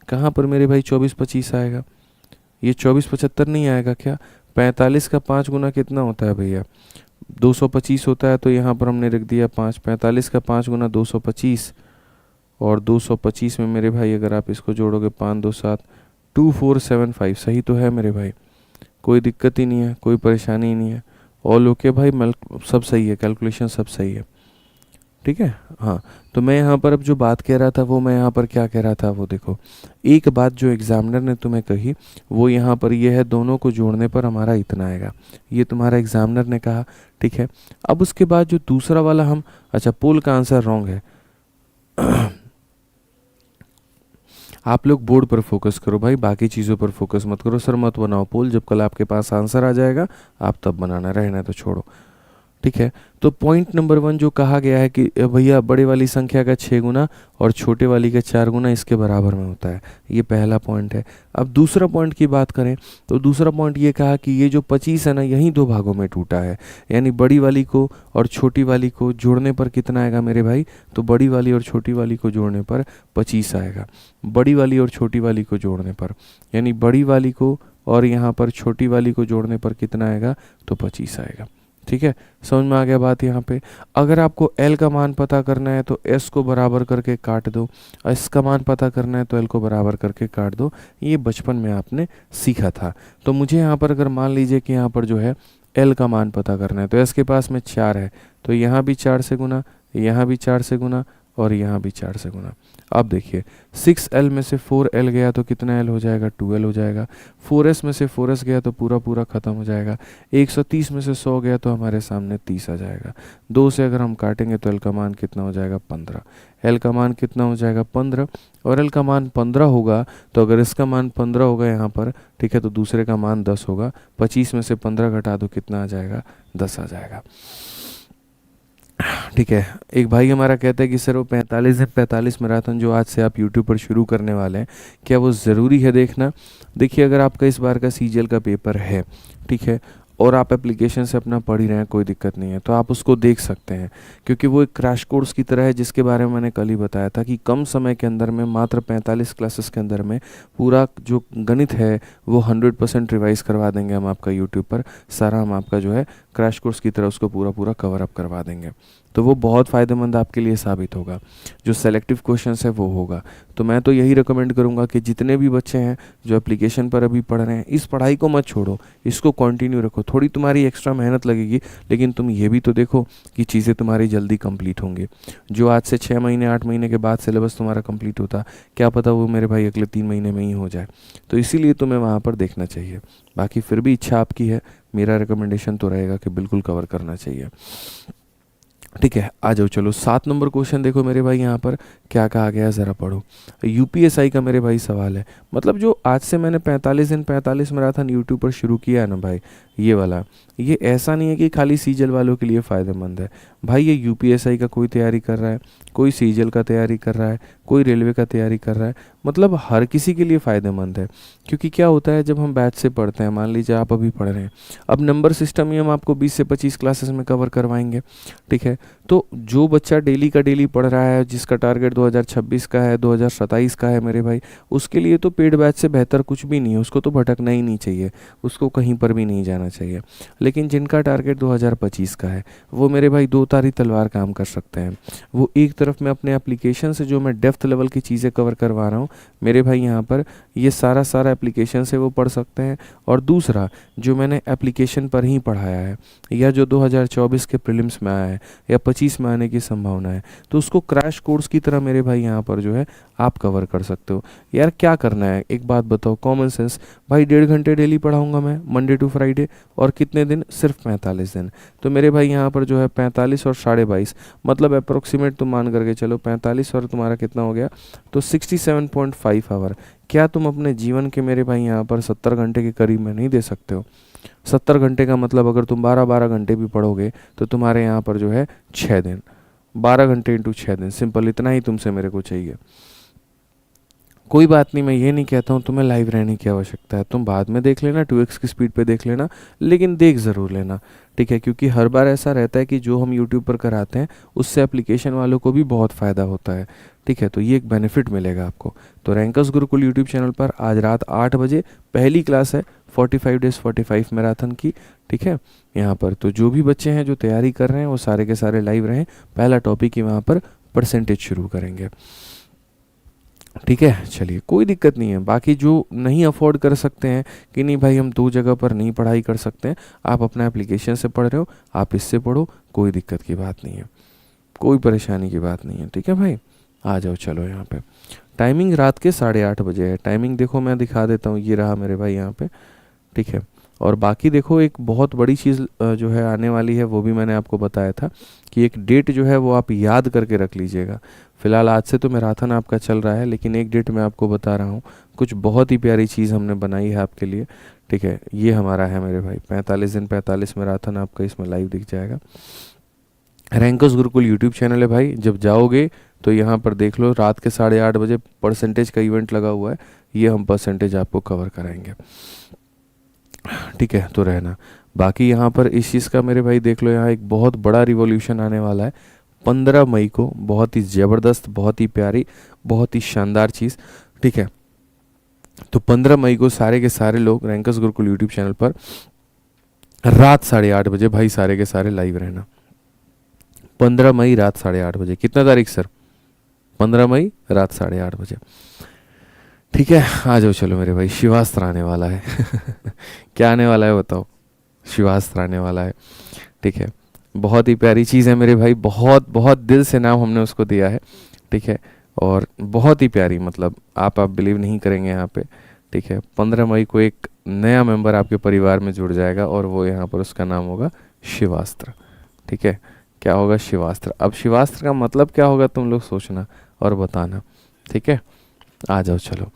कहाँ पर मेरे भाई 24-25 आएगा, ये 24-75 नहीं आएगा क्या। 45 का 5 गुना कितना होता है भैया, 225 होता है। तो यहाँ पर हमने रख दिया 5। 45 का 5 गुना 225, और 225 में मेरे भाई अगर आप इसको जोड़ोगे 5 2 7 2475। सही तो है मेरे भाई, कोई दिक्कत ही नहीं है, कोई परेशानी ही नहीं है। ऑल ओके भाई, सब सही है, कैलकुलेशन सब सही है। ठीक है। हाँ, तो मैं यहाँ पर अब जो बात कह रहा था वो मैं यहाँ पर क्या कह रहा था वो देखो, एक बात जो एग्जामिनर ने तुम्हें कही वो यहाँ पर ये है, दोनों को जोड़ने पर हमारा इतना आएगा, ये तुम्हारा एग्जामिनर ने कहा। ठीक है, अब उसके बाद जो दूसरा वाला हम, अच्छा पोल का आंसर रॉन्ग है। आप लोग बोर्ड पर फोकस करो भाई, बाकी चीज़ों पर फोकस मत करो। सर मत बनाओ पोल, जब कल आपके पास आंसर आ जाएगा आप तब बनाना, रहना तो छोड़ो। ठीक है, तो पॉइंट नंबर 1 जो कहा गया है कि भैया बड़े वाली संख्या का 6 गुना और छोटे वाली का 4 गुना इसके बराबर में होता है, ये पहला पॉइंट है। अब दूसरा पॉइंट की बात करें तो दूसरा पॉइंट ये कहा कि ये जो 25 है ना, यही दो भागों में टूटा है, यानी बड़ी वाली को और छोटी वाली को जोड़ने पर कितना आएगा मेरे भाई, तो बड़ी वाली और छोटी वाली को जोड़ने पर 25 आएगा। बड़ी वाली और छोटी वाली को जोड़ने पर, यानी बड़ी वाली को और यहाँ पर छोटी वाली को जोड़ने पर कितना आएगा, तो 25 आएगा। ठीक है, समझ में आ गया बात। यहाँ पे अगर आपको L का मान पता करना है तो S को बराबर करके काट दो, S का मान पता करना है तो L को बराबर करके काट दो, ये बचपन में आपने सीखा था। तो मुझे यहाँ पर अगर मान लीजिए कि यहाँ पर जो है L का मान पता करना है, तो S के पास में 4 है, तो यहाँ भी 4 से गुना, यहाँ भी 4 से गुना और यहाँ भी 4 से गुना। अब देखिए 6L में से 4L गया तो कितना L हो जाएगा, 2L हो जाएगा। 4S में से 4S गया तो पूरा पूरा ख़त्म हो जाएगा। 130 में से 100 गया तो हमारे सामने 30 आ जाएगा। 2 से अगर हम काटेंगे तो L का मान कितना हो जाएगा, 15। L का मान कितना हो जाएगा, 15, और L का मान 15 होगा तो अगर इसका मान 15 होगा यहाँ पर, ठीक है, तो दूसरे का मान 10 होगा। 25 में से 15 घटा दो, कितना आ जाएगा, 10 आ जाएगा। ठीक है, एक भाई हमारा कहता है कि सर वो 45 दिन 45 मैराथन जो आज से आप यूट्यूब पर शुरू करने वाले हैं, क्या वो ज़रूरी है देखना? देखिए, अगर आपका इस बार का सीजीएल का पेपर है, ठीक है, और आप एप्लीकेशन से अपना पढ़ ही रहे हैं, कोई दिक्कत नहीं है, तो आप उसको देख सकते हैं, क्योंकि वो एक क्रैश कोर्स की तरह है, जिसके बारे में मैंने कल ही बताया था कि कम समय के अंदर में, मात्र 45 क्लासेस के अंदर में पूरा जो गणित है वो 100% रिवाइज़ करवा देंगे हम आपका यूट्यूब पर। सारा हम आपका जो है क्रैश कोर्स की तरह उसको पूरा पूरा कवर अप करवा देंगे, तो वो बहुत फ़ायदेमंद आपके लिए साबित होगा। जो सेलेक्टिव क्वेश्चंस है वो होगा। तो मैं तो यही रिकमेंड करूँगा कि जितने भी बच्चे हैं जो एप्लीकेशन पर अभी पढ़ रहे हैं, इस पढ़ाई को मत छोड़ो, इसको कंटिन्यू रखो। थोड़ी तुम्हारी एक्स्ट्रा मेहनत लगेगी, लेकिन तुम ये भी तो देखो कि चीज़ें तुम्हारी जल्दी कंप्लीट होंगी। जो आज से 6 महीने 8 महीने के बाद सिलेबस तुम्हारा कंप्लीट होता, क्या पता वो मेरे भाई अगले 3 महीने में ही हो जाए। तो इसीलिए तुम्हें वहाँ पर देखना चाहिए। बाकी फिर भी इच्छा आपकी है, मेरा रिकमेंडेशन तो रहेगा कि बिल्कुल कवर करना चाहिए। ठीक है, आ जाओ, चलो 7 नंबर क्वेश्चन देखो मेरे भाई, यहाँ पर क्या कहा गया है ज़रा पढ़ो। यूपीएसआई का मेरे भाई सवाल है, मतलब जो आज से मैंने 45 दिन 45 मैराथन यूट्यूब पर शुरू किया है ना भाई, ये वाला, ये ऐसा नहीं है कि खाली सीजल वालों के लिए फ़ायदेमंद है भाई। ये यूपीएसआई का कोई तैयारी कर रहा है, कोई सीजल का तैयारी कर रहा है, कोई रेलवे का तैयारी कर रहा है, मतलब हर किसी के लिए फ़ायदेमंद है। क्योंकि क्या होता है, जब हम बैच से पढ़ते हैं, मान लीजिए आप अभी पढ़ रहे हैं, अब नंबर सिस्टम ही हम आपको 20 से 25 क्लासेस में कवर करवाएंगे। ठीक है, तो जो बच्चा डेली का डेली पढ़ रहा है, जिसका टारगेट 2026 का है, 2027 का है मेरे भाई, उसके लिए तो पेड बैच से बेहतर कुछ भी नहीं है। उसको तो भटकना ही नहीं चाहिए, उसको कहीं पर भी नहीं जाना चाहिए। लेकिन जिनका टारगेट 2025 का है, वो मेरे भाई दो तारी तलवार काम कर सकते हैं। वो एक तरफ मैं अपने एप्लीकेशन से जो मैं डेप्थ लेवल की चीज़ें कवर करवा रहा हूँ मेरे भाई, यहाँ पर ये सारा एप्लीकेशन से वो पढ़ सकते हैं। और दूसरा, जो मैंने एप्लीकेशन पर ही पढ़ाया है, या जो 2024 के प्रीलिम्स में आया है या 25 में आने की संभावना है, तो उसको क्रैश कोर्स की तरह मेरे भाई यहाँ पर जो है आप कवर कर सकते हो। यार क्या करना है, एक बात बताओ, कॉमन सेंस भाई। 1.5 घंटे डेली पढ़ाऊंगा मैं, मंडे टू फ्राइडे, और कितने दिन, सिर्फ 45 दिन। तो मेरे भाई यहाँ पर जो है 45 और 22.5, मतलब अप्रोक्सीमेट तुम मान करके चलो 45 और तुम्हारा कितना हो गया, तो 67.5 आवर। क्या तुम अपने जीवन के मेरे भाई यहाँ पर 70 घंटे के करीब में नहीं दे सकते हो? 70 घंटे का मतलब अगर तुम 12-12 घंटे भी पढ़ोगे तो तुम्हारे यहाँ पर जो है 6 दिन, 12 घंटे इंटू 6 दिन, सिंपल इतना ही तुमसे मेरे को चाहिए। कोई बात नहीं, मैं ये नहीं कहता हूँ तुम्हें लाइव रहने की आवश्यकता है, तुम बाद में देख लेना, 2x की स्पीड पे देख लेना, लेकिन देख ज़रूर लेना। ठीक है, क्योंकि हर बार ऐसा रहता है कि जो हम यूट्यूब पर कराते हैं उससे एप्लीकेशन वालों को भी बहुत फ़ायदा होता है। ठीक है, तो ये एक बेनिफिट मिलेगा आपको। तो रैंकर्स गुरुकुल यूट्यूब चैनल पर आज रात 8 बजे पहली क्लास है 45 डेज 45 मैराथन की। ठीक है, यहाँ पर तो जो भी बच्चे हैं जो तैयारी कर रहे हैं वो सारे के सारे लाइव रहें। पहला टॉपिक ही वहाँ पर परसेंटेज शुरू करेंगे। ठीक है, चलिए कोई दिक्कत नहीं है। बाकी जो नहीं अफोर्ड कर सकते हैं कि नहीं भाई हम 2 जगह पर नहीं पढ़ाई कर सकते हैं, आप अपना एप्लीकेशन से पढ़ रहे हो, आप इससे पढ़ो, कोई दिक्कत की बात नहीं है। कोई परेशानी की बात नहीं है, ठीक है भाई। आ जाओ चलो यहाँ पे। टाइमिंग रात के 8:30 बजे है। टाइमिंग देखो मैं दिखा देता हूँ, ये रहा मेरे भाई यहाँ पे, ठीक है। और बाकी देखो एक बहुत बड़ी चीज़ जो है आने वाली है, वो भी मैंने आपको बताया था कि एक डेट जो है वो आप याद करके रख लीजिएगा। फिलहाल आज से तो मैराथन आपका चल रहा है, लेकिन एक डेट मैं आपको बता रहा हूँ, कुछ बहुत ही प्यारी चीज़ हमने बनाई है आपके लिए, ठीक है। ये हमारा है मेरे भाई 45 दिन 45 मैराथन, आपका इसमें लाइव दिख जाएगा। रैंकर्स गुरुकुल यूट्यूब चैनल है भाई, जब जाओगे तो यहाँ पर देख लो, रात के 8:30 बजे परसेंटेज का इवेंट लगा हुआ है, ये हम परसेंटेज आपको कवर कराएंगे, ठीक है। तो रहना। बाकी यहाँ पर इस चीज़ का मेरे भाई देख लो, यहाँ एक बहुत बड़ा रिवॉल्यूशन आने वाला है 15 मई को, बहुत ही ज़बरदस्त, बहुत ही प्यारी, बहुत ही शानदार चीज़, ठीक है। तो 15 मई को सारे के सारे लोग रैंकर्स गुरुकुल यूट्यूब चैनल पर रात 8:30 बजे भाई सारे के सारे लाइव रहना। 15 मई रात 8:30 बजे, कितना तारीख सर? 15 मई रात 8:30 बजे, ठीक है। आ जाओ चलो मेरे भाई, शिवास्त्र आने वाला है क्या आने वाला है बताओ? शिवास्त्र आने वाला है, ठीक है। बहुत ही प्यारी चीज़ है मेरे भाई, बहुत बहुत दिल से नाम हमने उसको दिया है, ठीक है। और बहुत ही प्यारी, मतलब आप बिलीव नहीं करेंगे यहाँ पे, ठीक है। 15 मई को एक नया मेंबर आपके परिवार में जुड़ जाएगा, और वो यहाँ पर उसका नाम होगा शिवास्त्र, ठीक है। क्या होगा? शिवास्त्र। अब शिवास्त्र का मतलब क्या होगा तुम लोग सोचना और बताना, ठीक है। आ जाओ चलो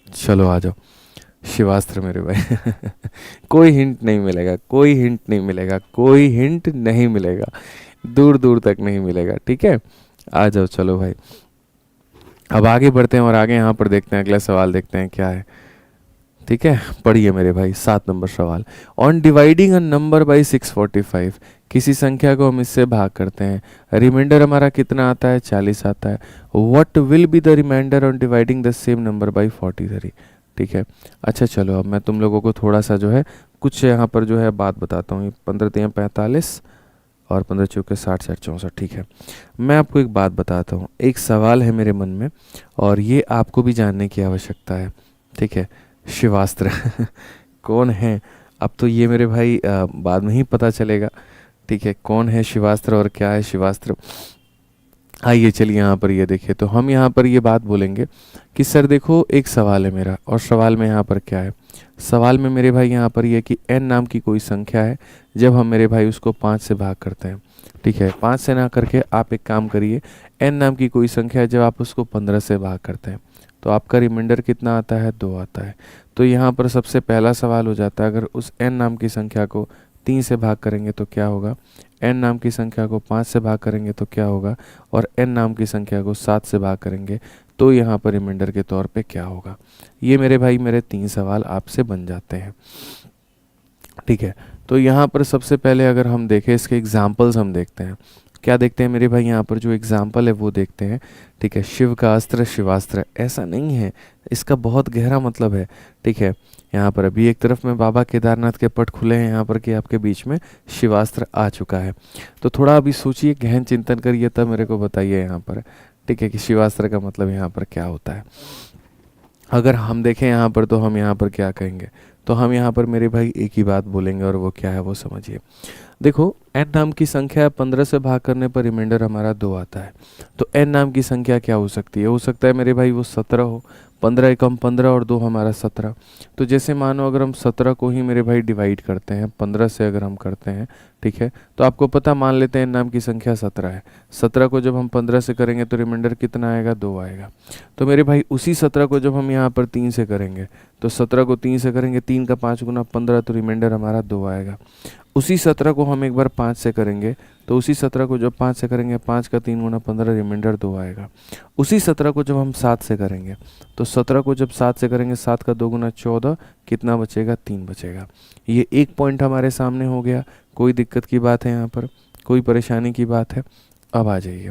चलो आ जाओ। शिवास्त्र मेरे भाई कोई हिंट नहीं मिलेगा, कोई हिंट नहीं मिलेगा, कोई हिंट नहीं मिलेगा, दूर दूर तक नहीं मिलेगा, ठीक है। आ जाओ चलो भाई, अब आगे बढ़ते हैं और आगे यहाँ पर देखते हैं, अगला सवाल देखते हैं क्या है, ठीक है। पढ़िए मेरे भाई 7 नंबर सवाल। On dividing a number by 645, किसी संख्या को हम इससे भाग करते हैं, रिमाइंडर हमारा कितना आता है? 40 आता है। What will be the remainder on dividing the same number by 43, ठीक है। अच्छा चलो, अब मैं तुम लोगों को थोड़ा सा जो है कुछ यहाँ पर जो है बात बताता हूँ। 15 × 45 और 15 × 60 × 64, ठीक है। मैं आपको एक बात बताता हूँ, एक सवाल है मेरे मन में और ये आपको भी जानने की आवश्यकता है, ठीक है। शिवास्त्र कौन है? अब तो ये मेरे भाई बाद में ही पता चलेगा, ठीक है, कौन है शिवास्त्र और क्या है शिवास्त्र। आइए चलिए यहाँ पर ये देखिए, तो हम यहाँ पर ये बात बोलेंगे कि सर देखो एक सवाल है मेरा, और सवाल में यहाँ पर क्या है? सवाल में मेरे भाई यहाँ पर ये कि n नाम की कोई संख्या है, जब हम मेरे भाई उसको 5 से भाग करते हैं, ठीक है। 5 से ना करके आप एक काम करिए, n नाम की कोई संख्या है जब आप उसको 15 से भाग करते हैं, तो आपका रिमाइंडर कितना आता है? 2 आता है। तो यहाँ पर सबसे पहला सवाल हो जाता है, अगर उस n नाम की संख्या को 3 से भाग करेंगे तो क्या होगा, n नाम की संख्या को 5 से भाग करेंगे तो क्या होगा, और n नाम की संख्या को 7 से भाग करेंगे तो यहाँ पर रिमाइंडर के तौर पे क्या होगा। ये मेरे भाई मेरे 3 सवाल आपसे बन जाते हैं, ठीक है। तो यहाँ पर सबसे पहले अगर हम देखें, इसके एग्जाम्पल्स हम देखते हैं, क्या देखते हैं मेरे भाई? यहाँ पर जो एग्जाम्पल है वो देखते हैं, ठीक है। शिव का अस्त्र शिवास्त्र, ऐसा नहीं है, इसका बहुत गहरा मतलब है, ठीक है। यहाँ पर अभी एक तरफ में बाबा केदारनाथ के पट खुले हैं यहाँ पर कि आपके बीच में शिवास्त्र आ चुका है, तो थोड़ा अभी सोचिए, गहन चिंतन करिए, तब मेरे को बताइए यहाँ पर, ठीक है, कि शिवास्त्र का मतलब यहाँ पर क्या होता है। अगर हम देखें यहाँ पर, तो हम यहाँ पर क्या कहेंगे? तो हम यहाँ पर मेरे भाई एक ही बात बोलेंगे, और वो क्या है वो समझिए। देखो n नाम की संख्या 15 से भाग करने पर रिमाइंडर हमारा 2 आता है, तो n नाम की संख्या क्या हो सकती है? हो सकता है मेरे भाई वो 17 हो, 15 एकम 15 और 2 हमारा 17। तो जैसे मानो अगर हम 17 को ही मेरे भाई डिवाइड करते हैं 15 से, अगर हम करते हैं, ठीक है, तो आपको पता, मान लेते हैं n नाम की संख्या 17 है, 17 को जब हम 15 से करेंगे तो रिमाइंडर कितना आएगा? 2 आएगा। तो मेरे भाई उसी 17 को जब हम यहाँ पर 3 से करेंगे, तो 17 को 3 से करेंगे, 3 का 5 गुना 15, तो रिमाइंडर हमारा 2 आएगा। उसी 17 को हम एक बार 5 से करेंगे, तो उसी 17 को जब 5 से करेंगे, 5 का 3 गुना 15, रिमाइंडर 2 आएगा। उसी 17 को जब हम 7 से करेंगे, तो 17 को जब 7 से करेंगे, 7 का 2 गुना 14, कितना बचेगा? 3 बचेगा। ये एक पॉइंट हमारे सामने हो गया। कोई दिक्कत की बात है यहाँ पर? कोई परेशानी की बात है? अब आ जाइए,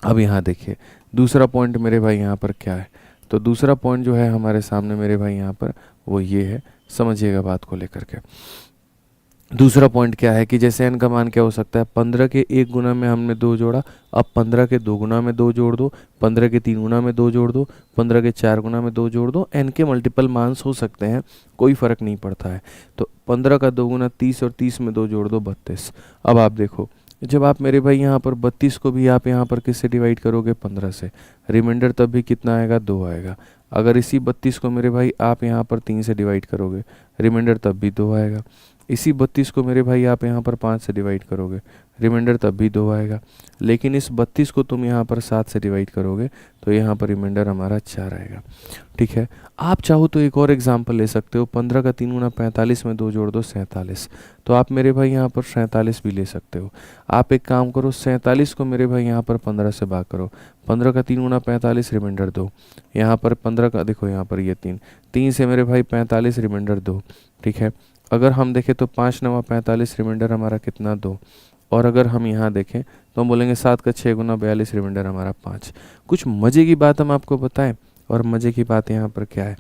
अब यहाँ देखिए दूसरा पॉइंट मेरे भाई यहाँ पर क्या है। तो दूसरा पॉइंट जो है हमारे सामने मेरे भाई यहाँ पर, वो ये है, समझिएगा बात को लेकर के। दूसरा पॉइंट क्या है कि जैसे n का मान क्या हो सकता है, 15 के एक गुना में हमने दो जोड़ा, अब 15 के दो गुना में दो जोड़ दो, 15 के तीन गुना में दो जोड़ दो, 15 के चार गुना में दो जोड़ दो, n के मल्टीपल मान्स हो सकते हैं, कोई फ़र्क नहीं पड़ता है। तो 15 का दो गुना 30 और 30 में दो जोड़ दो 32। अब आप देखो, जब आप मेरे भाई यहाँ पर 32 को भी आप यहाँ पर किससे डिवाइड करोगे, 15 से, रिमाइंडर तब भी कितना आएगा, 2 आएगा। अगर इसी 32 को मेरे भाई आप यहाँ पर 3 से डिवाइड करोगे, रिमाइंडर तब भी 2 आएगा। इसी 32 को मेरे भाई आप यहाँ पर 5 से डिवाइड करोगे, रिमाइंडर तब भी 2 आएगा। लेकिन इस 32 को तुम यहाँ पर 7 से डिवाइड करोगे तो यहाँ पर रिमाइंडर हमारा 4 आएगा। ठीक है, आप चाहो तो एक और एग्जांपल ले सकते हो, 15 का 3 गुना 45 में दो जोड़ दो 47, तो आप मेरे भाई यहाँ पर 47 भी ले सकते हो। आप एक काम करो, 47 को मेरे भाई यहाँ पर 15 से भाग करो, 15 का 3 गुना 45, रिमाइंडर 2, यहाँ पर 15 का देखो, यहाँ पर ये 3 से मेरे भाई 45, रिमाइंडर 2। ठीक है, अगर हम देखें तो 5 नवा 45, रिमाइंडर हमारा कितना, 2। और अगर हम यहाँ देखें तो हम बोलेंगे 7 का 6 गुना 42, रिमाइंडर हमारा 5। कुछ मज़े की बात हम आपको बताएं, और मज़े की बात यहाँ पर क्या है,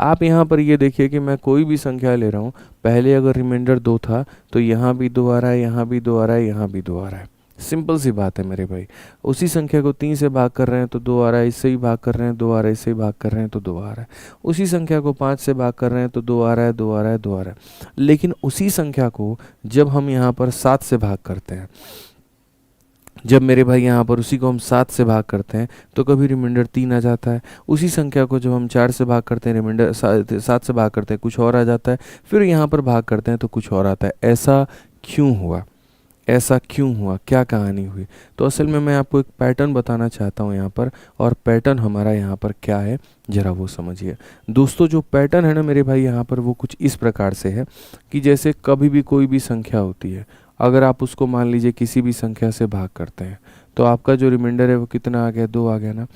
आप यहाँ पर ये देखिए कि मैं कोई भी संख्या ले रहा हूँ, पहले अगर रिमाइंडर 2 था तो यहाँ भी 2 आ रहा है, यहाँ भी 2 आ रहा है, यहाँ भी 2 आ रहा है। सिंपल सी बात है मेरे भाई। उसी संख्या को 3 से भाग कर रहे हैं तो 2 आ रहा है, इससे ही भाग कर रहे हैं 2 आ रहा है, इससे ही भाग कर रहे हैं तो 2 आ रहा है। उसी संख्या को 5 से भाग कर रहे हैं तो 2 आ रहा है, 2 आ रहा है, 2 आ रहा है। लेकिन उसी संख्या को जब हम यहाँ पर 7 से भाग करते हैं, जब मेरे भाई यहाँ पर उसी को हम 7 से भाग करते हैं तो कभी रिमाइंडर 3 आ जाता है। उसी संख्या को जब हम 4 से भाग करते हैं, रिमाइंडर 7 से भाग करते हैं, कुछ और आ जाता है। फिर यहाँ पर भाग करते हैं तो कुछ और आता है। ऐसा क्यों हुआ, ऐसा क्यों हुआ, क्या कहानी हुई? तो असल में मैं आपको एक पैटर्न बताना चाहता हूँ यहाँ पर, और पैटर्न हमारा यहाँ पर क्या है ज़रा वो समझिए। दोस्तों, जो पैटर्न है ना मेरे भाई यहाँ पर, वो कुछ इस प्रकार से है कि जैसे कभी भी कोई भी संख्या होती है, अगर आप उसको मान लीजिए किसी भी संख्या से भाग करते हैं तो आपका जो रिमाइंडर है वो कितना आ गया, 2 आ गया ना।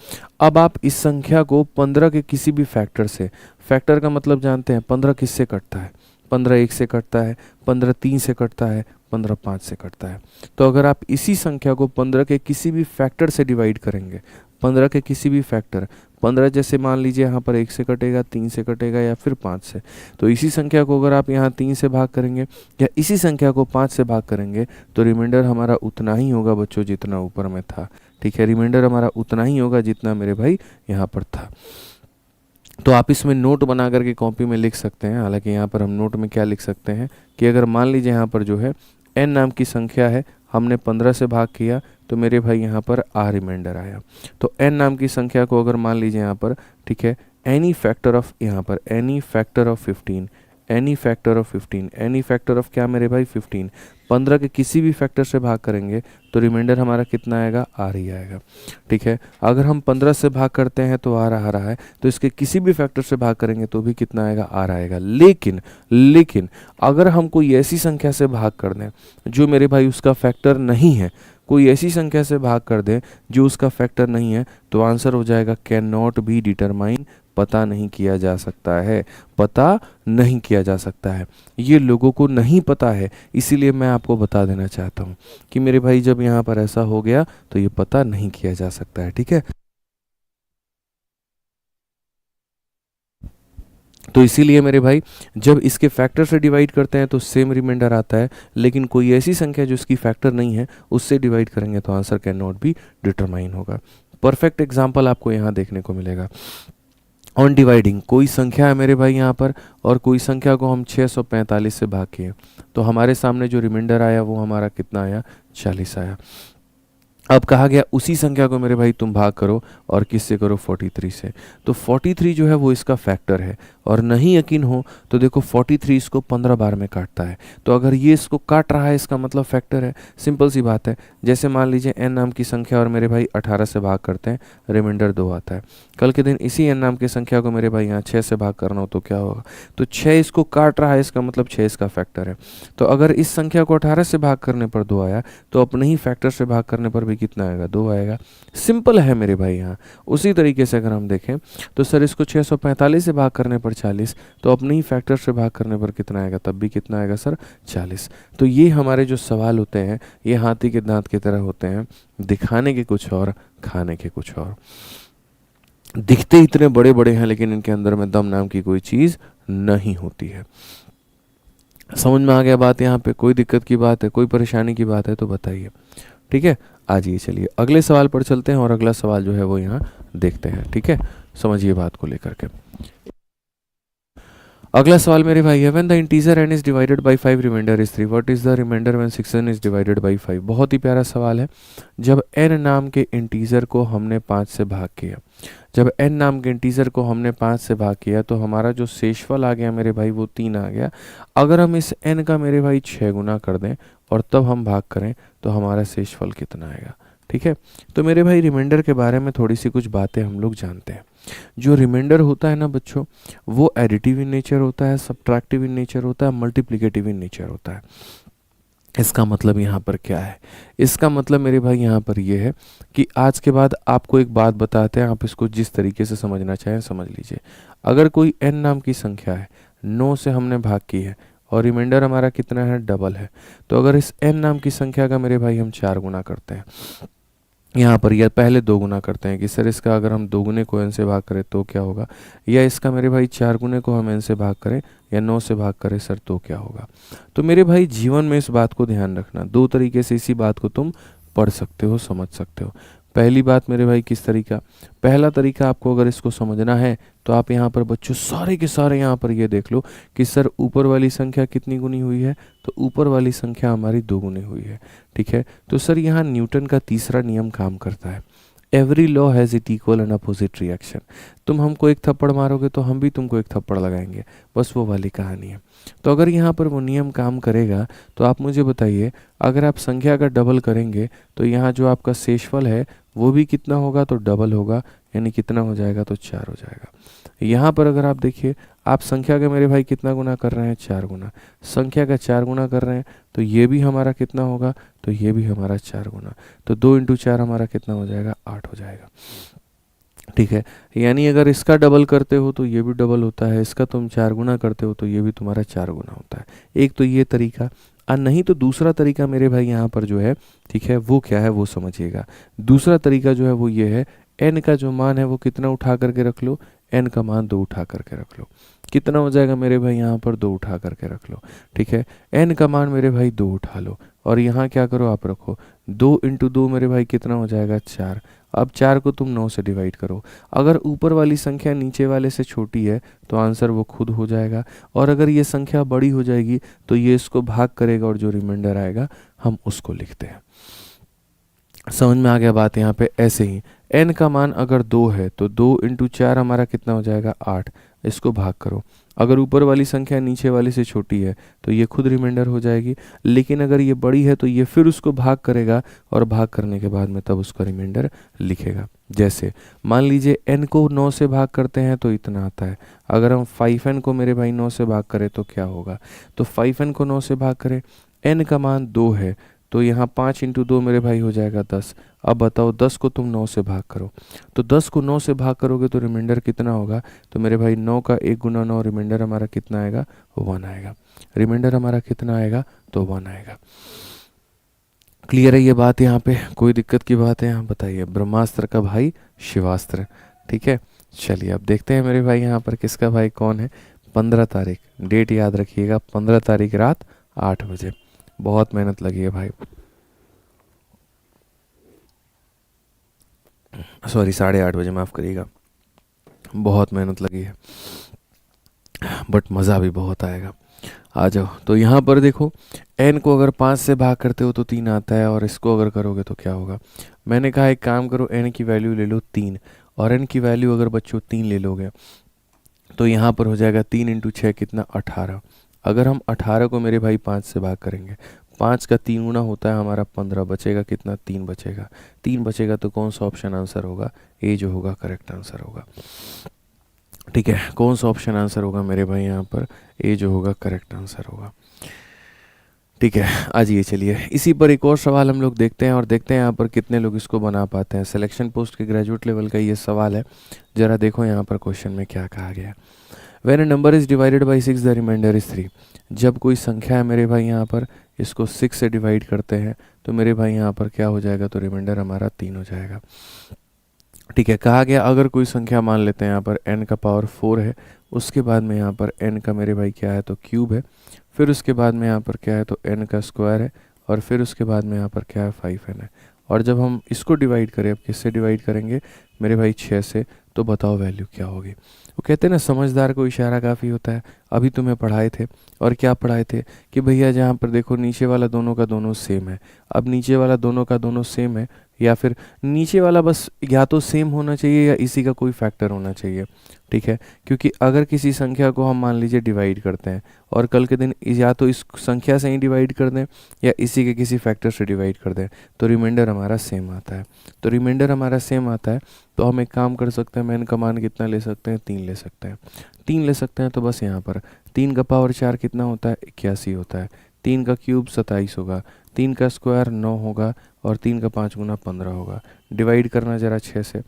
अब आप इस संख्या को 15 के किसी भी फैक्टर से, फैक्टर का मतलब जानते हैं, 15 किससे कटता है, 15 1 से कटता है, 15 3 से कटता है, 15 5 से कटता है। तो अगर आप इसी संख्या को 15 के किसी भी फैक्टर से डिवाइड करेंगे, 15 के किसी भी फैक्टर, 15 जैसे मान लीजिए यहाँ पर 1 से कटेगा, 3 से कटेगा या फिर 5 से, तो इसी संख्या को अगर आप यहाँ 3 से भाग करेंगे या इसी संख्या को 5 से भाग करेंगे तो रिमाइंडर हमारा उतना ही होगा बच्चों जितना ऊपर में था। ठीक है, रिमाइंडर हमारा उतना ही होगा जितना मेरे भाई यहाँ पर था। तो आप इसमें नोट बना करके कॉपी में लिख सकते हैं। हालांकि यहाँ पर हम नोट में क्या लिख सकते हैं कि अगर मान लीजिए यहाँ पर जो है n नाम की संख्या है, हमने 15 से भाग किया तो मेरे भाई यहाँ पर r रिमाइंडर आया। तो n नाम की संख्या को अगर मान लीजिए यहाँ पर, ठीक है, एनी फैक्टर ऑफ, यहाँ पर any factor of 15, any factor of 15, any factor of क्या मेरे भाई, 15, 15 के किसी भी फैक्टर से भाग करेंगे तो रिमाइंडर हमारा कितना आएगा, आर ही आएगा। ठीक है, अगर हम 15 से भाग करते हैं तो आर आ रहा है, तो इसके किसी भी फैक्टर से भाग करेंगे तो भी कितना आएगा, आर आएगा। लेकिन अगर हम कोई ऐसी संख्या से भाग कर दें जो मेरे भाई उसका फैक्टर नहीं है, कोई ऐसी संख्या से भाग कर दें जो उसका फैक्टर नहीं है, तो आंसर हो जाएगा कैन नॉट बी डिटरमाइन, पता नहीं किया जा सकता है, पता नहीं किया जा सकता है। ये लोगों को नहीं पता है, इसीलिए मैं आपको बता देना चाहता हूँ कि मेरे भाई जब यहाँ पर ऐसा हो गया तो ये पता नहीं किया जा सकता है। ठीक है, तो इसीलिए मेरे भाई जब इसके फैक्टर से डिवाइड करते हैं तो सेम रिमाइंडर आता है, लेकिन कोई ऐसी संख्या जो इसकी फैक्टर नहीं है उससे डिवाइड करेंगे तो answer can not be determine होगा। परफेक्ट एग्जाम्पल आपको यहाँ देखने को मिलेगा। ऑन डिवाइडिंग, कोई संख्या है मेरे भाई यहाँ पर, और कोई संख्या को हम 645 से भाग किए तो हमारे सामने जो रिमाइंडर आया वो हमारा कितना आया, 40 आया। अब कहा गया उसी संख्या को मेरे भाई तुम भाग करो, और किससे करो, 43 से। तो 43 जो है वो इसका फैक्टर है, और नहीं यकीन हो तो देखो 43 इसको 15 बार में काटता है, तो अगर ये इसको काट रहा है इसका मतलब फैक्टर है। सिंपल सी बात है, जैसे मान लीजिए n नाम की संख्या और मेरे भाई 18 से भाग करते हैं, रिमाइंडर 2 आता है। कल के दिन इसी n नाम की संख्या को मेरे भाई यहाँ 6 से भाग करना हो तो क्या होगा, तो 6 इसको काट रहा है, इसका मतलब 6 इसका फैक्टर है। तो अगर इस संख्या को 18 से भाग करने पर 2 आया तो अपने ही फैक्टर से भाग करने पर भी कितना आएगा, 2 आएगा। सिंपल है मेरे भाई यहाँ। उसी तरीके से अगर हम देखें तो सर इसको 645 से भाग करने पर 40, तो अपने ही फैक्टर से भाग करने पर कितना आएगा, तब भी कितना आएगा सर, 40। तो ये हमारे जो सवाल होते हैं ये हाथी के दांत की तरह होते हैं, दिखाने के कुछ और, खाने के कुछ और। दिखते इतने बड़े बड़े हैं लेकिन इनके अंदर में दम नाम की कोई चीज़ नहीं होती है। समझ में आ गया बात? यहाँ पे कोई दिक्कत की बात है, कोई परेशानी की बात है तो बताइए। ठीक है, आ जाइए, चलिए अगले सवाल पर चलते हैं और अगला सवाल जो है वो यहाँ देखते हैं। ठीक है, समझिए बात को लेकर के। अगला सवाल मेरे भाई है, when the integer n is divided by 5 remainder is 3 what is the remainder when 6n is divided by 5। बहुत ही प्यारा सवाल है। जब n नाम के इंटीजर को हमने 5 से भाग किया, जब n नाम के इंटीजर को हमने 5 से भाग किया तो हमारा जो शेषफल आ गया मेरे भाई वो 3 आ गया। अगर हम इस n का मेरे भाई 6 गुना कर दें और तब हम भाग करें तो हमारा शेषफल कितना आएगा। ठीक है, तो मेरे भाई रिमाइंडर के बारे में थोड़ी सी कुछ बातें हम लोग जानते हैं। जो रिमाइंडर होता है ना बच्चों, वो एडिटिव इन नेचर होता है, सब्ट्रैक्टिव इन नेचर होता है, मल्टीप्लिकेटिव इन नेचर होता है। इसका मतलब यहाँ पर क्या है? इसका मतलब मेरे भाई यहाँ पर ये है कि आज के बाद आपको एक बात बताते हैं, आप इसको जिस तरीके से समझना चाहें समझ लीजिए। अगर कोई n नाम की संख्या है, 9 से हमने भाग की है और रिमाइंडर हमारा कितना है, डबल है, तो अगर इस n नाम की संख्या का मेरे भाई हम 4 गुना करते हैं, यहाँ पर या पहले 2 गुना करते हैं कि सर इसका अगर हम 2 गुने को n से भाग करें तो क्या होगा, या इसका मेरे भाई 4 गुने को हम n से भाग करें या 9 से भाग करें सर तो क्या होगा। तो मेरे भाई जीवन में इस बात को ध्यान रखना, 2 तरीके से इसी बात को तुम पढ़ सकते हो, समझ सकते हो। पहली बात मेरे भाई किस तरीका, पहला तरीका आपको अगर इसको समझना है तो आप यहाँ पर बच्चों सारे के सारे यहाँ पर ये देख लो कि सर ऊपर वाली संख्या कितनी गुनी हुई है, तो ऊपर वाली संख्या हमारी 2 गुनी हुई है। ठीक है, तो सर यहाँ न्यूटन का तीसरा नियम काम करता है, every law has it equal and opposite reaction. तुम हमको एक थप्पड़ मारोगे तो हम भी तुमको एक थप्पड़ लगाएंगे, बस वो वाली कहानी है। तो अगर यहाँ पर वो नियम काम करेगा तो आप मुझे बताइए, अगर आप संख्या का डबल करेंगे तो यहाँ जो आपका शेषफल है वो भी कितना होगा, तो डबल होगा, यानी कितना हो जाएगा, तो 4 हो जाएगा। यहाँ पर अगर आप देखिए, आप संख्या का मेरे भाई कितना गुना कर रहे हैं, 4 गुना, संख्या का 4 गुना कर रहे हैं तो ये भी हमारा कितना होगा, तो ये भी हमारा 4 गुना, तो 2 इंटू 4 हमारा कितना हो जाएगा, 8 हो जाएगा। ठीक है, यानी अगर इसका डबल करते हो तो ये भी डबल होता है, इसका तुम 4 गुना करते हो तो ये भी तुम्हारा 4 गुना होता है। एक तो ये तरीका, और नहीं तो दूसरा तरीका मेरे भाई यहाँ पर जो है, ठीक है, वो क्या है वो समझिएगा। दूसरा तरीका जो है वो ये है, n का जो मान है वो कितना उठा करके रख लो, n का मान 2 उठा करके रख लो, कितना हो जाएगा मेरे भाई यहाँ पर 2 उठा करके रख लो। ठीक है, n का मान मेरे भाई 2 उठा लो और यहाँ क्या करो आप रखो, 2 इंटू 2 मेरे भाई कितना हो जाएगा, 4। अब 4 को तुम 9 से डिवाइड करो, अगर ऊपर वाली संख्या नीचे वाले से छोटी है तो आंसर वो खुद हो जाएगा, और अगर ये संख्या बड़ी हो जाएगी तो ये इसको भाग करेगा और जो रिमाइंडर आएगा हम उसको लिखते हैं। समझ में आ गया बात? यहाँ पे ऐसे ही n का मान अगर 2 है तो 2 इंटू 4 हमारा कितना हो जाएगा, 8, इसको भाग करो। अगर ऊपर वाली संख्या नीचे वाली से छोटी है तो ये खुद रिमाइंडर हो जाएगी, लेकिन अगर ये बड़ी है तो ये फिर उसको भाग करेगा और भाग करने के बाद में तब उसका रिमाइंडर लिखेगा। जैसे मान लीजिए n को 9 से भाग करते हैं तो इतना आता है, अगर हम 5n को मेरे भाई 9 से भाग करें तो क्या होगा, तो 5n को 9 से भाग करें, n का मान 2 है तो यहाँ 5 इंटू 2 मेरे भाई हो जाएगा 10। अब बताओ 10 को तुम 9 से भाग करो, तो 10 को 9 से भाग करोगे तो रिमाइंडर कितना होगा, तो मेरे भाई 9 का 1 गुना 9, रिमाइंडर हमारा कितना आएगा, 1 आएगा। रिमाइंडर हमारा कितना आएगा, तो 1 आएगा। क्लियर है ये बात? यहाँ पे कोई दिक्कत की बात है? यहाँ बताइए, ब्रह्मास्त्र का भाई शिवास्त्र। ठीक है, चलिए अब देखते हैं मेरे भाई यहाँ पर किसका भाई कौन है। 15 तारीख, डेट याद रखिएगा, 15 तारीख रात 8 बजे। बहुत मेहनत लगी है भाई, सॉरी 8:30 बजे, माफ़ करिएगा, बहुत मेहनत लगी है बट मज़ा भी बहुत आएगा। आ जाओ, तो यहाँ पर देखो, n को अगर 5 से भाग करते हो तो 3 आता है, और इसको अगर करोगे तो क्या होगा। मैंने कहा एक काम करो, n की वैल्यू ले लो 3, और n की वैल्यू अगर बच्चों 3 ले लोगे तो यहाँ पर हो जाएगा 3 इंटू 6 कितना, 18। अगर हम 18 को मेरे भाई 5 से भाग करेंगे, 5 का 3 गुना होता है हमारा 15, बचेगा कितना, 3 बचेगा। 3 बचेगा तो कौन सा ऑप्शन आंसर होगा, ए जो होगा करेक्ट आंसर होगा। ठीक है, कौन सा ऑप्शन आंसर होगा मेरे भाई यहाँ पर, ए जो होगा करेक्ट आंसर होगा। ठीक है, आज ये चलिए इसी पर एक और सवाल हम लोग देखते हैं, और देखते हैं यहाँ पर कितने लोग इसको बना पाते हैं। सिलेक्शन पोस्ट के ग्रेजुएट लेवल का ये सवाल है, ज़रा देखो यहाँ पर क्वेश्चन में क्या कहा गया है। When a number is divided by 6 the remainder is 3। जब कोई संख्या है मेरे भाई यहाँ पर, इसको 6 से डिवाइड करते हैं तो मेरे भाई यहाँ पर क्या हो जाएगा, तो रिमाइंडर हमारा 3 हो जाएगा। ठीक है, कहा गया अगर कोई संख्या मान लेते हैं यहाँ पर n का पावर 4 है, उसके बाद में यहाँ पर n का मेरे भाई क्या है, तो क्यूब है, फिर उसके बाद में यहाँ पर क्या है, तो n का स्क्वायर है, और फिर उसके बाद में यहाँ पर क्या है, 5n है। और जब हम इसको डिवाइड करें, अब किससे डिवाइड करेंगे मेरे भाई, 6 से, तो बताओ वैल्यू क्या होगी। वो कहते हैं ना, समझदार को इशारा काफ़ी होता है। अभी तुम्हें पढ़ाए थे, और क्या पढ़ाए थे कि भैया जहाँ पर देखो नीचे वाला दोनों का दोनों सेम है। अब नीचे वाला दोनों का दोनों सेम है, या फिर नीचे वाला बस या तो सेम होना चाहिए या इसी का कोई फैक्टर होना चाहिए, ठीक है। क्योंकि अगर किसी संख्या को हम मान लीजिए डिवाइड करते हैं, और कल के दिन या तो इस संख्या से ही डिवाइड कर दें या इसी के किसी फैक्टर से डिवाइड कर दें, तो रिमाइंडर हमारा सेम आता है। तो रिमाइंडर हमारा सेम आता है, तो हम एक काम कर सकते हैं, n का मान कितना ले सकते हैं, 3 ले सकते हैं। 3 ले सकते हैं, तो बस यहाँ पर 3 का पावर 4 कितना होता है, 81 होता है। 3 का क्यूब 27 होगा, 3 का स्क्वायर 9 होगा, और 3 का 5 गुना 15 होगा। डिवाइड करना ज़रा 6 से,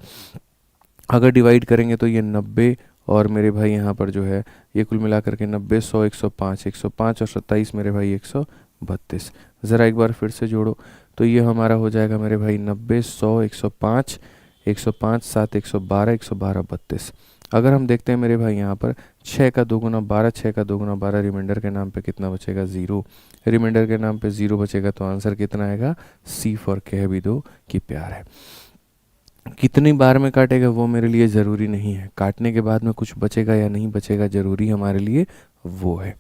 अगर डिवाइड करेंगे तो ये 90, और मेरे भाई यहाँ पर जो है ये कुल मिला करके 90, 100, 105, 105 और 27 मेरे भाई 132। ज़रा एक बार फिर से जोड़ो, तो ये हमारा हो जाएगा मेरे भाई 90, 100, 105, 105, 7, 112, 112, 32। अगर हम देखते हैं मेरे भाई यहाँ पर 6 का 2 गुना 12, 6 का 2 गुना 12, रिमाइंडर के नाम पे कितना बचेगा, 0। रिमाइंडर के नाम पे 0 बचेगा, तो आंसर कितना आएगा, सी फॉर कह भी दो कि प्यार है। कितनी बार में काटेगा वो मेरे लिए ज़रूरी नहीं है, काटने के बाद में कुछ बचेगा या नहीं बचेगा, ज़रूरी हमारे लिए वो है,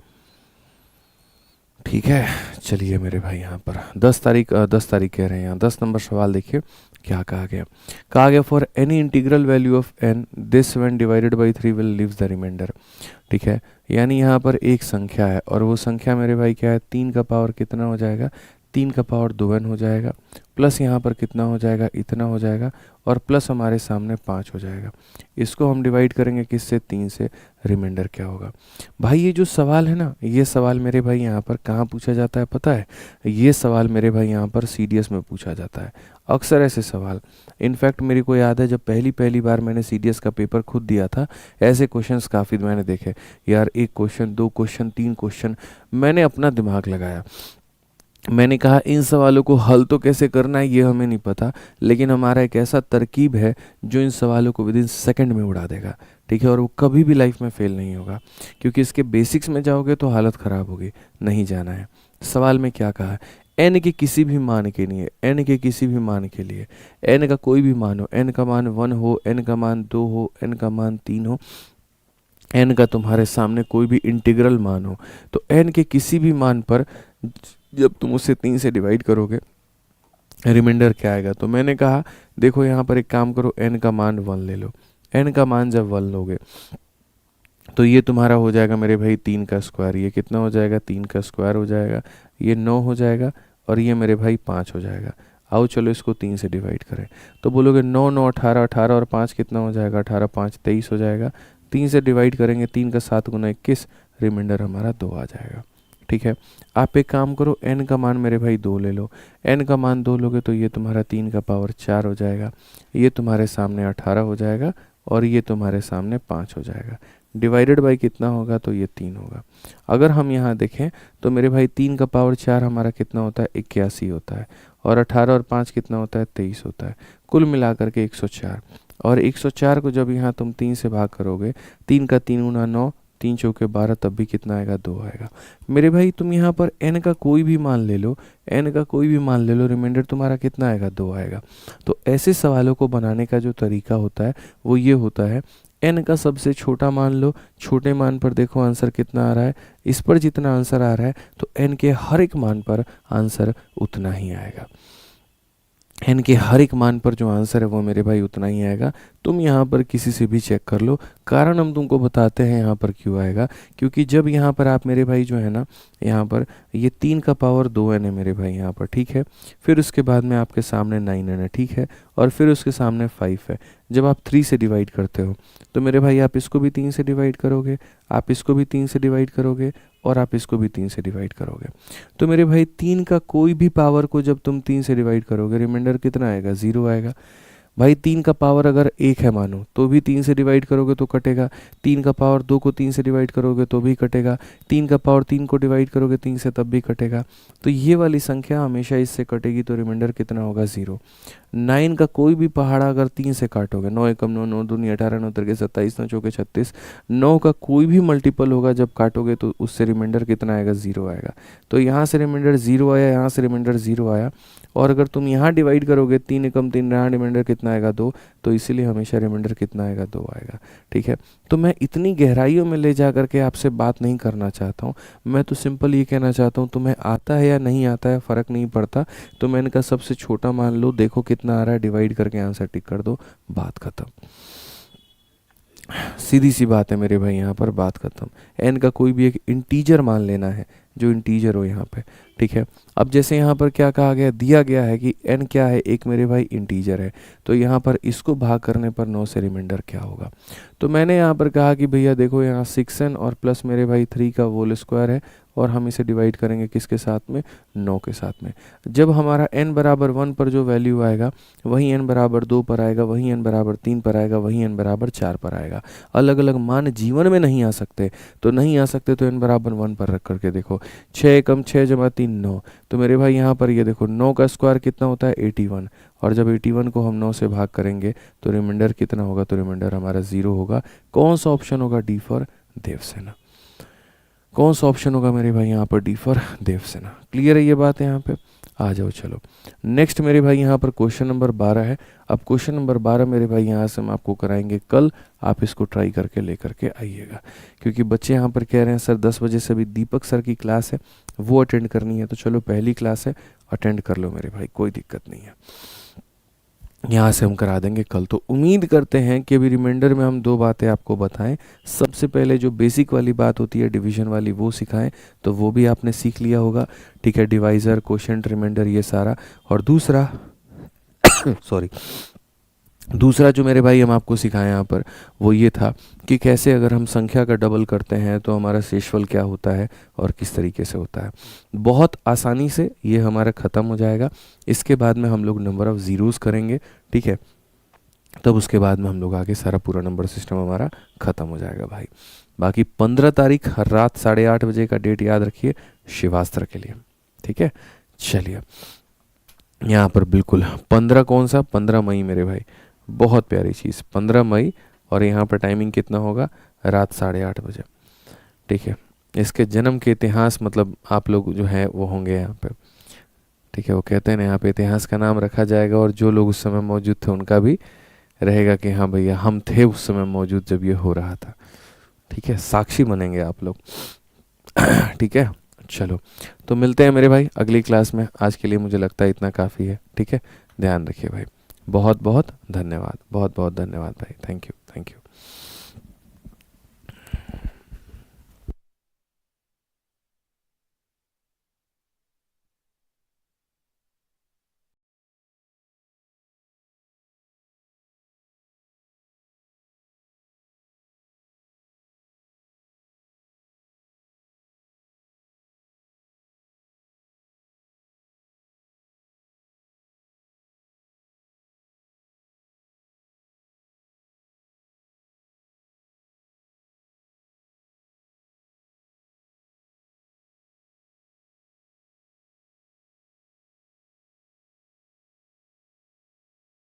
ठीक है। चलिए मेरे भाई यहाँ पर 10 तारीख कह रहे हैं, यहाँ 10 नंबर सवाल देखिए क्या कहा गया। कहा गया for any integral value of n this when divided by 3 will leaves the remainder, ठीक है। यानी यहाँ पर एक संख्या है, और वो संख्या मेरे भाई क्या है, 3 का पावर कितना हो जाएगा, 3 का पावर 2n हो जाएगा, प्लस यहाँ पर कितना हो जाएगा, इतना हो जाएगा, और प्लस हमारे सामने 5 हो जाएगा। इसको हम डिवाइड करेंगे किससे, 3 से, रिमाइंडर क्या होगा। भाई ये जो सवाल है ना, ये सवाल मेरे भाई यहाँ पर कहाँ पूछा जाता है पता है, ये सवाल मेरे भाई यहाँ पर CDS में पूछा जाता है अक्सर ऐसे सवाल। इनफैक्ट मेरे को याद है जब पहली बार मैंने CDS का पेपर खुद दिया था, ऐसे क्वेश्चंस काफ़ी मैंने देखे यार, 1 क्वेश्चन, 2 क्वेश्चन, 3 क्वेश्चन, मैंने अपना दिमाग लगाया। मैंने कहा इन सवालों को हल तो कैसे करना है ये हमें नहीं पता, लेकिन हमारा एक ऐसा तरकीब है जो इन सवालों को विदिन सेकंड में उड़ा देगा, ठीक है। और वो कभी भी लाइफ में फेल नहीं होगा, क्योंकि इसके बेसिक्स में जाओगे तो हालत ख़राब होगी, नहीं जाना है। सवाल में क्या कहा है, n के किसी भी मान के लिए, n के किसी भी मान के लिए, n का कोई भी मान हो, n का मान 1 हो, n का मान 2 हो, n का मान 3 हो, n का तुम्हारे सामने कोई भी इंटीग्रल मान हो, तो n के किसी भी मान पर जब तुम उसे 3 से डिवाइड करोगे, रिमाइंडर क्या आएगा। तो मैंने कहा देखो यहाँ पर एक काम करो, n का मान 1 ले लो। n का मान जब 1 लोगे तो ये तुम्हारा हो जाएगा मेरे भाई 3 का स्क्वायर, ये कितना हो जाएगा, 3 का स्क्वायर हो जाएगा, ये 9 हो जाएगा, और ये मेरे भाई 5 हो जाएगा। आओ चलो इसको 3 से डिवाइड करें, तो बोलोगे 9, 9, 18, 18 और 5 कितना हो जाएगा, 18, 5, 23 हो जाएगा। 3 से डिवाइड करेंगे, 3 का 7 गुना 21, रिमाइंडर हमारा 2 आ जाएगा, ठीक है। आप एक काम करो, n का मान मेरे भाई 2 ले लो। n का मान 2 लोगे तो ये तुम्हारा 3 का पावर 4 हो जाएगा, ये तुम्हारे सामने 18 हो जाएगा, और ये तुम्हारे सामने 5 हो जाएगा। डिवाइडेड बाई कितना होगा, तो ये 3 होगा। अगर हम यहाँ देखें तो मेरे भाई 3 का पावर 4 हमारा कितना होता है, 81 होता है, और 18 और 5 कितना होता है, 23 होता है, कुल मिलाकर के 104। और 104 को जब यहाँ तुम 3 से भाग करोगे, 3 का 3 गुना 9, 3 चौके 12, तब भी कितना आएगा, 2 आएगा। मेरे भाई तुम यहाँ पर n का कोई भी मान ले लो, n का कोई भी मान ले लो, रिमाइंडर तुम्हारा कितना आएगा, 2 आएगा। तो ऐसे सवालों को बनाने का जो तरीका होता है वो ये होता है, n का सबसे छोटा मान लो, छोटे मान पर देखो आंसर कितना आ रहा है, इस पर जितना आंसर आ रहा है तो n के हर एक मान पर आंसर उतना ही आएगा। n के हर एक मान पर जो आंसर है वो मेरे भाई उतना ही आएगा। तुम यहाँ पर किसी से भी चेक कर लो, कारण हम तुमको बताते हैं यहाँ पर क्यों आएगा, क्योंकि जब यहाँ पर आप मेरे भाई जो है ना, यहाँ पर ये 3 का पावर 2n है मेरे भाई यहाँ पर, ठीक है। फिर उसके बाद में आपके सामने 9n है, ठीक है, और फिर उसके सामने 5 है। जब आप 3 से डिवाइड करते हो तो मेरे भाई आप इसको भी 3 से डिवाइड करोगे, आप इसको भी 3 से डिवाइड करोगे, और आप इसको भी 3 से डिवाइड करोगे। तो मेरे भाई 3 का कोई भी पावर को जब तुम 3 से डिवाइड करोगे, रिमाइंडर कितना आएगा, 0 आएगा। भाई 3 का पावर अगर 1 है मानो, तो भी 3 से डिवाइड करोगे तो कटेगा। 3 का पावर 2 को 3 से डिवाइड करोगे तो भी कटेगा। 3 का पावर 3 को डिवाइड करोगे 3 से, तब भी कटेगा। तो ये वाली संख्या हमेशा इससे कटेगी, तो रिमाइंडर कितना होगा, 0। 9 का कोई भी पहाड़ा अगर 3 से काटोगे, 9 एकम 9, 9 दूनी 18, 9 तिरके 27, 9 चौके 36, 9 का कोई भी मल्टीपल होगा जब काटोगे तो उससे रिमाइंडर कितना आएगा, 0 आएगा। तो यहाँ से रिमाइंडर 0 आया, यहाँ से रिमाइंडर 0 आया, और अगर तुम यहाँ डिवाइड करोगे 3 एकम 3, यहाँ रिमाइंडर कितना आएगा, 2। तो इसीलिए हमेशा रिमाइंडर कितना आएगा, 2 आएगा। ठीक है, तो मैं इतनी गहराइयों में ले जा करके आपसे बात नहीं करना चाहता हूँ, मैं तो सिंपल ये कहना चाहता हूँ तुम्हें आता है या नहीं आता है फ़र्क नहीं पड़ता। तो मैंने कहा सबसे छोटा मान लो, देखो कितना आ रहा है, डिवाइड करके आंसर टिक कर दो, बात खत्म। सीधी सी बात है मेरे भाई, यहाँ पर बात खत्म। एन का कोई भी एक इंटीजर मान लेना है, जो इंटीजर हो यहाँ पे। ठीक है, अब जैसे यहाँ पर क्या कहा गया, दिया गया है कि एन क्या है, एक मेरे भाई इंटीजर है, तो यहाँ पर इसको भाग करने पर 9 से रिमाइंडर क्या होगा। तो मैंने यहाँ पर कहा कि भैया देखो यहाँ 6n और प्लस मेरे भाई 3 का होल स्क्वायर है, और हम इसे डिवाइड करेंगे किसके साथ में, 9 के साथ में। जब हमारा n बराबर 1 पर जो वैल्यू आएगा वही n बराबर 2 पर आएगा, वही n बराबर 3 पर आएगा, वही n बराबर 4 पर आएगा। अलग अलग मान जीवन में नहीं आ सकते, तो नहीं आ सकते तो n बराबर 1 पर रख करके देखो, 6 एकम 6 जमा 3 9। तो मेरे भाई यहाँ पर ये देखो 9 का स्क्वायर कितना होता है, 81, और जब 81 को हम 9 से भाग करेंगे तो रिमाइंडर कितना होगा, तो रिमाइंडर हमारा 0 होगा। कौन सा ऑप्शन होगा, डी फॉर देवसेना। कौन सा ऑप्शन होगा मेरे भाई यहाँ पर, डी फॉर देवसेना। क्लियर है ये बात है यहाँ पे, आ जाओ चलो नेक्स्ट मेरे भाई यहाँ पर क्वेश्चन नंबर 12 है। अब क्वेश्चन नंबर 12 मेरे भाई यहाँ से हम आपको कराएंगे कल, आप इसको ट्राई करके लेकर के आइएगा, क्योंकि बच्चे यहाँ पर कह रहे हैं सर 10 बजे से अभी दीपक सर की क्लास है वो अटेंड करनी है, तो चलो पहली क्लास है अटेंड कर लो मेरे भाई, कोई दिक्कत नहीं है, यहाँ से हम करा देंगे कल। तो उम्मीद करते हैं कि अभी रिमाइंडर में हम 2 बातें आपको बताएं। सबसे पहले जो बेसिक वाली बात होती है डिवीजन वाली वो सिखाएं, तो वो भी आपने सीख लिया होगा। ठीक है, डिवाइज़र, कोशेंट, रिमाइंडर, ये सारा। और दूसरा सॉरी, दूसरा जो मेरे भाई हम आपको सिखाएं यहाँ पर वो ये था कि कैसे अगर हम संख्या का डबल करते हैं तो हमारा शेषफल क्या होता है और किस तरीके से होता है। बहुत आसानी से ये हमारा ख़त्म हो जाएगा। इसके बाद में हम लोग नंबर ऑफ़ ज़ीरोज़ करेंगे, ठीक है, तब उसके बाद में हम लोग आगे सारा पूरा नंबर सिस्टम हमारा ख़त्म हो जाएगा भाई। बाकी 15 तारीख हर रात 8:30 बजे का डेट याद रखिए शिवास्त्र के लिए, ठीक है। चलिए यहाँ पर बिल्कुल 15 कौन सा, 15 मई मेरे भाई, बहुत प्यारी चीज़, 15 मई। और यहाँ पर टाइमिंग कितना होगा, रात 8:30 बजे, ठीक है। इसके जन्म के इतिहास मतलब आप लोग जो हैं वो होंगे यहाँ पे, ठीक है। वो कहते हैं ना यहाँ पे इतिहास का नाम रखा जाएगा, और जो लोग उस समय मौजूद थे उनका भी रहेगा कि हाँ भैया हम थे उस समय मौजूद जब ये हो रहा था, ठीक है। साक्षी बनेंगे आप लोग ठीक है। चलो तो मिलते हैं मेरे भाई अगली क्लास में। आज के लिए मुझे लगता है इतना काफ़ी है, ठीक है। ध्यान रखिए भाई, बहुत बहुत धन्यवाद, बहुत बहुत धन्यवाद भाई, थैंक यू, थैंक यू।